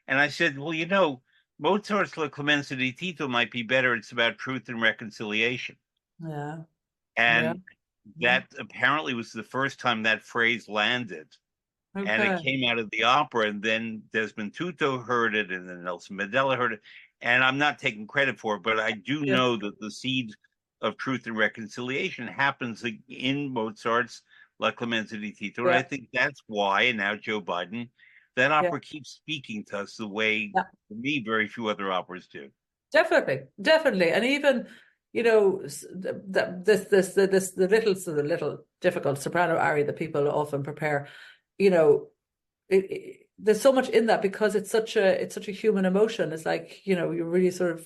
[SPEAKER 1] And I said, well, Mozart's La Clemenza di Tito might be better. It's about truth and reconciliation.
[SPEAKER 2] Yeah.
[SPEAKER 1] And that apparently was the first time that phrase landed. Okay. And it came out of the opera, and then Desmond Tutu heard it, and then Nelson Mandela heard it. And I'm not taking credit for it, but I do know that the seed of truth and reconciliation happens in Mozart's La Clemenza di Tito. And I think that's why, and now Joe Biden, that opera keeps speaking to us the way, for me, very few other operas do.
[SPEAKER 2] Definitely, and even the little difficult soprano aria that people often prepare, you know, there's so much in that because it's such a human emotion. It's like you really sort of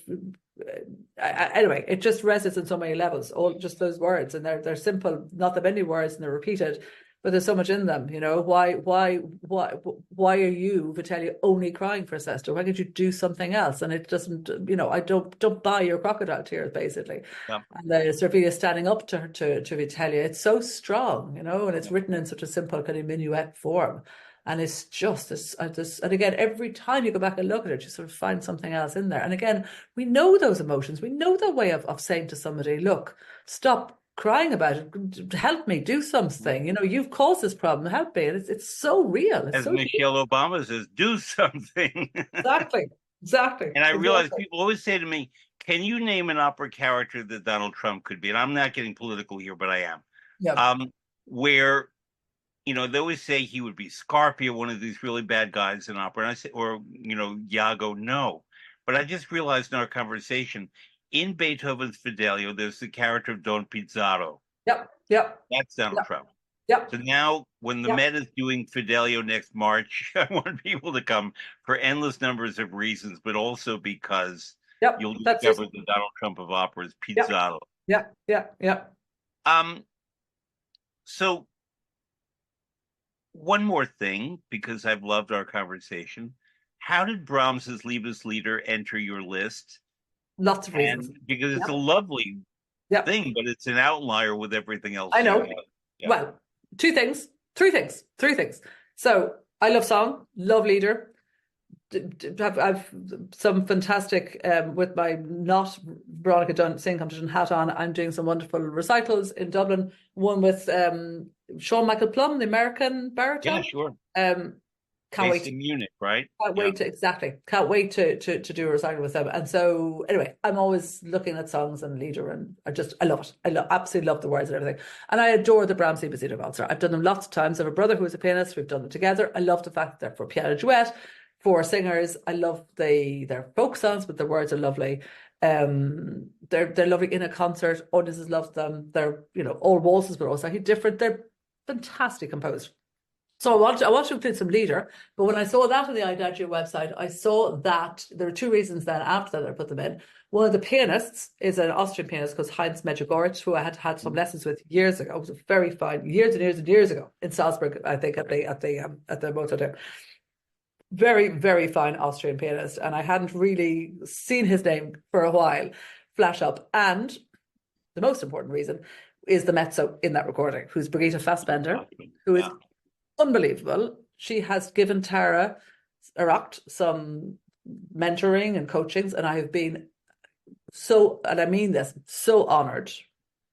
[SPEAKER 2] anyway. It just resonates on so many levels. All just those words, and they're simple, not that many words, and they're repeated, but there's so much in them. Why are you, Vitellia, only crying for Sesta? Why can't you do something else? And it doesn't. I don't buy your crocodile tears, basically.
[SPEAKER 1] Yeah.
[SPEAKER 2] And the Servilia standing up to Vitellia, it's so strong, and it's
[SPEAKER 1] Yeah.
[SPEAKER 2] written in such a simple kind of minuet form. And it's just and again, every time you go back and look at it, you sort of find something else in there. And again, we know those emotions. We know that way of saying to somebody, look, stop crying about it. Help me, do something. You've caused this problem. Help me. And it's so real. It's
[SPEAKER 1] As
[SPEAKER 2] so true.
[SPEAKER 1] Michelle Obama says, do something.
[SPEAKER 2] Exactly. Exactly.
[SPEAKER 1] And I realize
[SPEAKER 2] Exactly.
[SPEAKER 1] people always say to me, can you name an opera character that Donald Trump could be? And I'm not getting political here, but I am.
[SPEAKER 2] Yeah.
[SPEAKER 1] Where, they always say he would be Scarpia, one of these really bad guys in opera. And I say, or, Iago, no. But I just realized in our conversation, in Beethoven's Fidelio, there's the character of Don Pizarro.
[SPEAKER 2] Yep. Yep.
[SPEAKER 1] That's Donald
[SPEAKER 2] Yep.
[SPEAKER 1] Trump.
[SPEAKER 2] Yep.
[SPEAKER 1] So now, when the
[SPEAKER 2] Yep.
[SPEAKER 1] Met is doing Fidelio next March, I want people to come for endless numbers of reasons, but also because
[SPEAKER 2] Yep.
[SPEAKER 1] you'll
[SPEAKER 2] That's it.
[SPEAKER 1] discover the Donald Trump of opera is
[SPEAKER 2] Yep.
[SPEAKER 1] Pizarro.
[SPEAKER 2] Yep. Yep. Yep.
[SPEAKER 1] Um, so one more thing, because I've loved our conversation. How did Brahms's Liebeslieder enter your list?
[SPEAKER 2] Lots of reasons.
[SPEAKER 1] And because it's a
[SPEAKER 2] Yep.
[SPEAKER 1] lovely
[SPEAKER 2] Yep.
[SPEAKER 1] thing, but it's an outlier with everything else
[SPEAKER 2] I
[SPEAKER 1] you
[SPEAKER 2] know.
[SPEAKER 1] have. Yeah.
[SPEAKER 2] Well, two things, three things. So I love song, love leader. I've some fantastic with my not Veronica Dunne singing competition hat on. I'm doing some wonderful recitals in Dublin. One with Sean Michael Plum, the American
[SPEAKER 1] Yeah,
[SPEAKER 2] baritone.
[SPEAKER 1] sure.
[SPEAKER 2] Can't
[SPEAKER 1] Based
[SPEAKER 2] wait.
[SPEAKER 1] in Munich, right?
[SPEAKER 2] Can't
[SPEAKER 1] Yeah.
[SPEAKER 2] wait to exactly. Can't wait to do a recital with them. And so anyway, I'm always looking at songs and leader, and I love it. Absolutely love the words and everything. And I adore the Brahms Liebeslieder Walzer. I've done them lots of times. I have a brother who is a pianist. We've done them together. I love the fact that they're for piano duet, for singers. I love their folk songs, but the words are lovely. They're lovely in a concert. Audiences love them. They're all waltzes, but also different. They're fantastic composed. So I want to include some leader, but when I saw that on the Idagio website, I saw that there were two reasons then after that I put them in. One of the pianists is an Austrian pianist called Heinz Medjugorje, who I had some lessons with years ago. It was a very fine, years and years and years ago in Salzburg, I think at the Mozart. Very, very fine Austrian pianist, and I hadn't really seen his name for a while flash up. And the most important reason is the mezzo in that recording, who's Brigitte Fassbender, who is unbelievable. She has given Tara Aracht some mentoring and coachings, and I have been and I mean this, so honored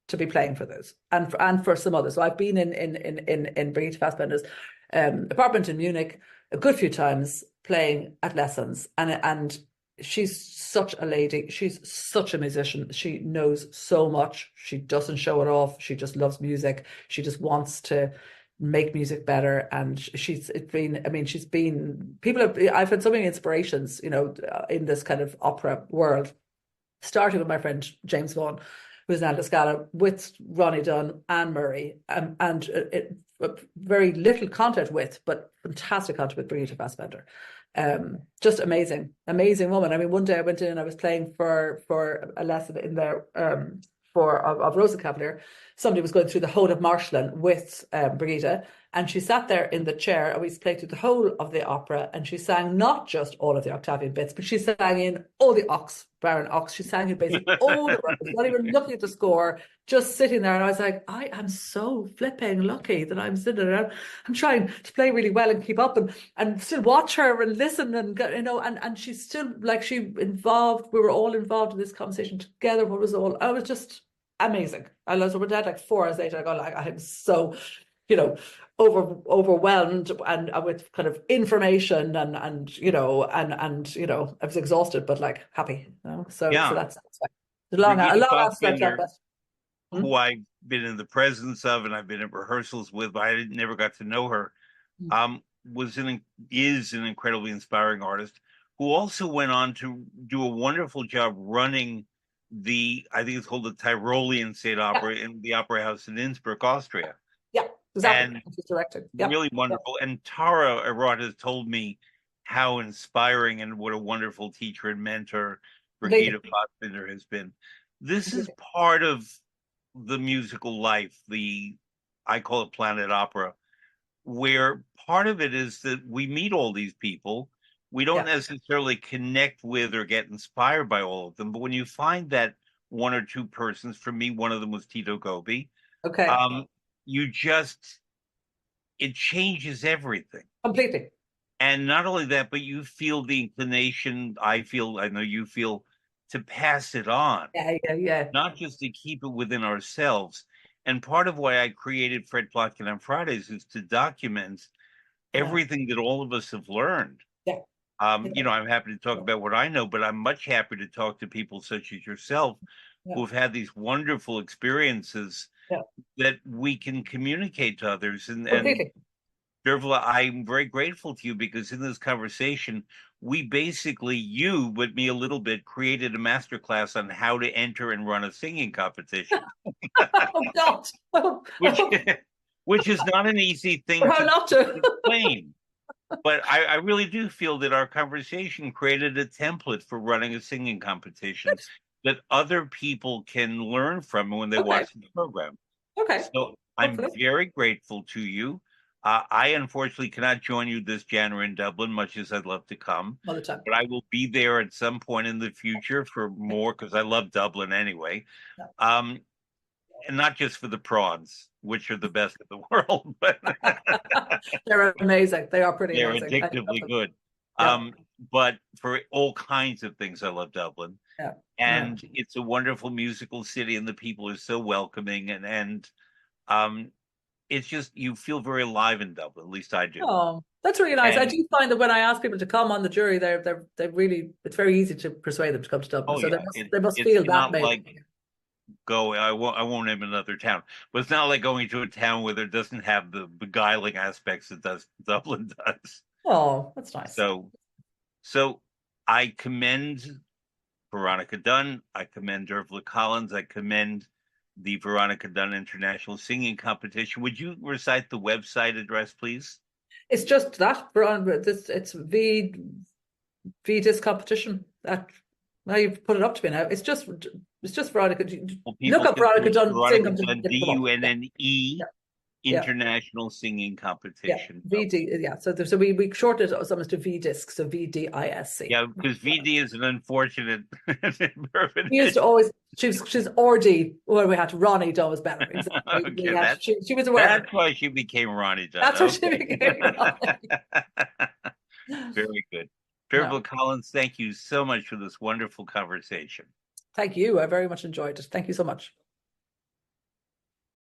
[SPEAKER 2] to be playing for those and for some others. So I've been in Brigitte Fassbender's apartment in Munich a good few times playing at lessons, and she's such a lady. She's such a musician. She knows so much. She doesn't show it off. She just loves music. She just wants to make music better. And I've had so many inspirations, in this kind of opera world, starting with my friend James Vaughan, who's now at La Scala, with Ronnie Dunne, Anne Murray, and very little contact with, but fantastic contact with Brigitte Fassbender. Just amazing woman. I mean, one day I went in and I was playing for a lesson in there of Rosenkavalier. Somebody was going through the whole of Marschlin with Brigitte, and she sat there in the chair, and we played through the whole of the opera, and she sang not just all of the Octavian bits, but she sang in all the Baron Ochs. She sang in basically all the words, not even looking at the score, just sitting there. And I was like, I am so flipping lucky that I'm sitting there. I'm trying to play really well and keep up and still watch her and listen, and and she's still like, we were all involved in this conversation together. I was just amazing. I was with Dad like 4 hours later. I go like, I'm so, overwhelmed and with kind of information and I was exhausted, but like happy. So that's fine. A long answer,
[SPEAKER 1] who I've been in the presence of and I've been at rehearsals with, but I never got to know her. Is an incredibly inspiring artist who also went on to do a wonderful job running I think it's called the Tyrolean State
[SPEAKER 2] Yeah,
[SPEAKER 1] Opera in the Opera House in Innsbruck, Austria.
[SPEAKER 2] yeah, exactly.
[SPEAKER 1] And
[SPEAKER 2] She's directing. Yeah,
[SPEAKER 1] really
[SPEAKER 2] yeah,
[SPEAKER 1] wonderful. And Tara Arad has told me how inspiring and what a wonderful teacher and mentor Brigida
[SPEAKER 2] completely,
[SPEAKER 1] Fassbinder has been. This is
[SPEAKER 2] completely.
[SPEAKER 1] part of the musical life, I call it Planet Opera, where part of it is that we meet all these people. We don't
[SPEAKER 2] Yeah.
[SPEAKER 1] necessarily connect with or get inspired by all of them, but when you find that one or two persons, for me, one of them was Tito Gobi,
[SPEAKER 2] Okay.
[SPEAKER 1] um, you just it changes everything.
[SPEAKER 2] Completely.
[SPEAKER 1] And not only that, but you feel the inclination, I know you feel, to pass it on,
[SPEAKER 2] Yeah, yeah, yeah,
[SPEAKER 1] not just to keep it within ourselves. And part of why I created Fred Plotkin on Fridays is to document
[SPEAKER 2] yeah,
[SPEAKER 1] everything that all of us have learned.
[SPEAKER 2] yeah, yeah,
[SPEAKER 1] I'm happy to talk
[SPEAKER 2] yeah,
[SPEAKER 1] about what I know, but I'm much happy to talk to people such as yourself
[SPEAKER 2] yeah,
[SPEAKER 1] who have had these wonderful experiences
[SPEAKER 2] yeah.
[SPEAKER 1] that we can communicate to others. And
[SPEAKER 2] Completely.
[SPEAKER 1] Dearbhla, I'm very grateful to you because in this conversation, we basically, you, but me a little bit, created a masterclass on how to enter and run a singing competition,
[SPEAKER 2] Oh God. Oh,
[SPEAKER 1] which
[SPEAKER 2] oh,
[SPEAKER 1] which is not an easy
[SPEAKER 2] or
[SPEAKER 1] thing
[SPEAKER 2] how
[SPEAKER 1] to
[SPEAKER 2] not to.
[SPEAKER 1] explain. But I really do feel that our conversation created a template for running a singing competition that other people can learn from when they
[SPEAKER 2] Okay.
[SPEAKER 1] watch the program.
[SPEAKER 2] Okay.
[SPEAKER 1] So I'm
[SPEAKER 2] Hopefully.
[SPEAKER 1] very grateful to you. I unfortunately cannot join you this January in Dublin, much as I'd love to come,
[SPEAKER 2] All the time.
[SPEAKER 1] but I will be there at some point in the future for more because I love Dublin anyway.
[SPEAKER 2] Yeah.
[SPEAKER 1] Um, and not just for the prawns, which are the best in the world, but
[SPEAKER 2] They're amazing. They are pretty
[SPEAKER 1] they're
[SPEAKER 2] amazing. I love
[SPEAKER 1] addictively
[SPEAKER 2] them.
[SPEAKER 1] good.
[SPEAKER 2] Yeah.
[SPEAKER 1] But for all kinds of things, I love Dublin.
[SPEAKER 2] Yeah. Yeah.
[SPEAKER 1] And it's a wonderful musical city, and the people are so welcoming, and um, it's just you feel very alive in Dublin. At least I do.
[SPEAKER 2] Oh, that's really nice. I
[SPEAKER 1] And
[SPEAKER 2] do find that when I ask people to come on the jury, they really it's very easy to persuade them to come to Dublin.
[SPEAKER 1] oh
[SPEAKER 2] So
[SPEAKER 1] yeah,
[SPEAKER 2] they must
[SPEAKER 1] it's
[SPEAKER 2] feel that
[SPEAKER 1] not
[SPEAKER 2] maybe.
[SPEAKER 1] like I won't name another town, but it's not like going to a town where there doesn't have the beguiling aspects that does Dublin does.
[SPEAKER 2] Oh, that's nice.
[SPEAKER 1] So so I commend Veronica Dunne. I commend Dearbhla Collins. I commend the Veronica Dunne International Singing Competition. Would you recite the website address, please?
[SPEAKER 2] It's just that this it's V disc competition. That now you've put it up to me now. It's just Veronica.
[SPEAKER 1] Well,
[SPEAKER 2] Look
[SPEAKER 1] people
[SPEAKER 2] up
[SPEAKER 1] can
[SPEAKER 2] Veronica
[SPEAKER 1] search
[SPEAKER 2] Dunn sing
[SPEAKER 1] Veronica
[SPEAKER 2] competition.
[SPEAKER 1] Dunne,
[SPEAKER 2] It'll come up. Yeah,
[SPEAKER 1] Dunne,
[SPEAKER 2] yeah, yeah.
[SPEAKER 1] International Singing
[SPEAKER 2] Yeah,
[SPEAKER 1] Competition.
[SPEAKER 2] VD, yeah. So we shorted it almost to V disc, so VDISC.
[SPEAKER 1] Yeah, because VD is an unfortunate
[SPEAKER 2] We used to
[SPEAKER 1] verbiage.
[SPEAKER 2] always she's RD when we had Ronnie Dunn was better. Exactly. We
[SPEAKER 1] Okay,
[SPEAKER 2] had she was aware.
[SPEAKER 1] that's why she became Ronnie Dunne.
[SPEAKER 2] That's what she
[SPEAKER 1] Okay.
[SPEAKER 2] became Ronnie.
[SPEAKER 1] Very good.
[SPEAKER 2] No.
[SPEAKER 1] Dearbhla Collins, thank you so much for this wonderful conversation.
[SPEAKER 2] Thank you. I very much enjoyed it. Thank you so much.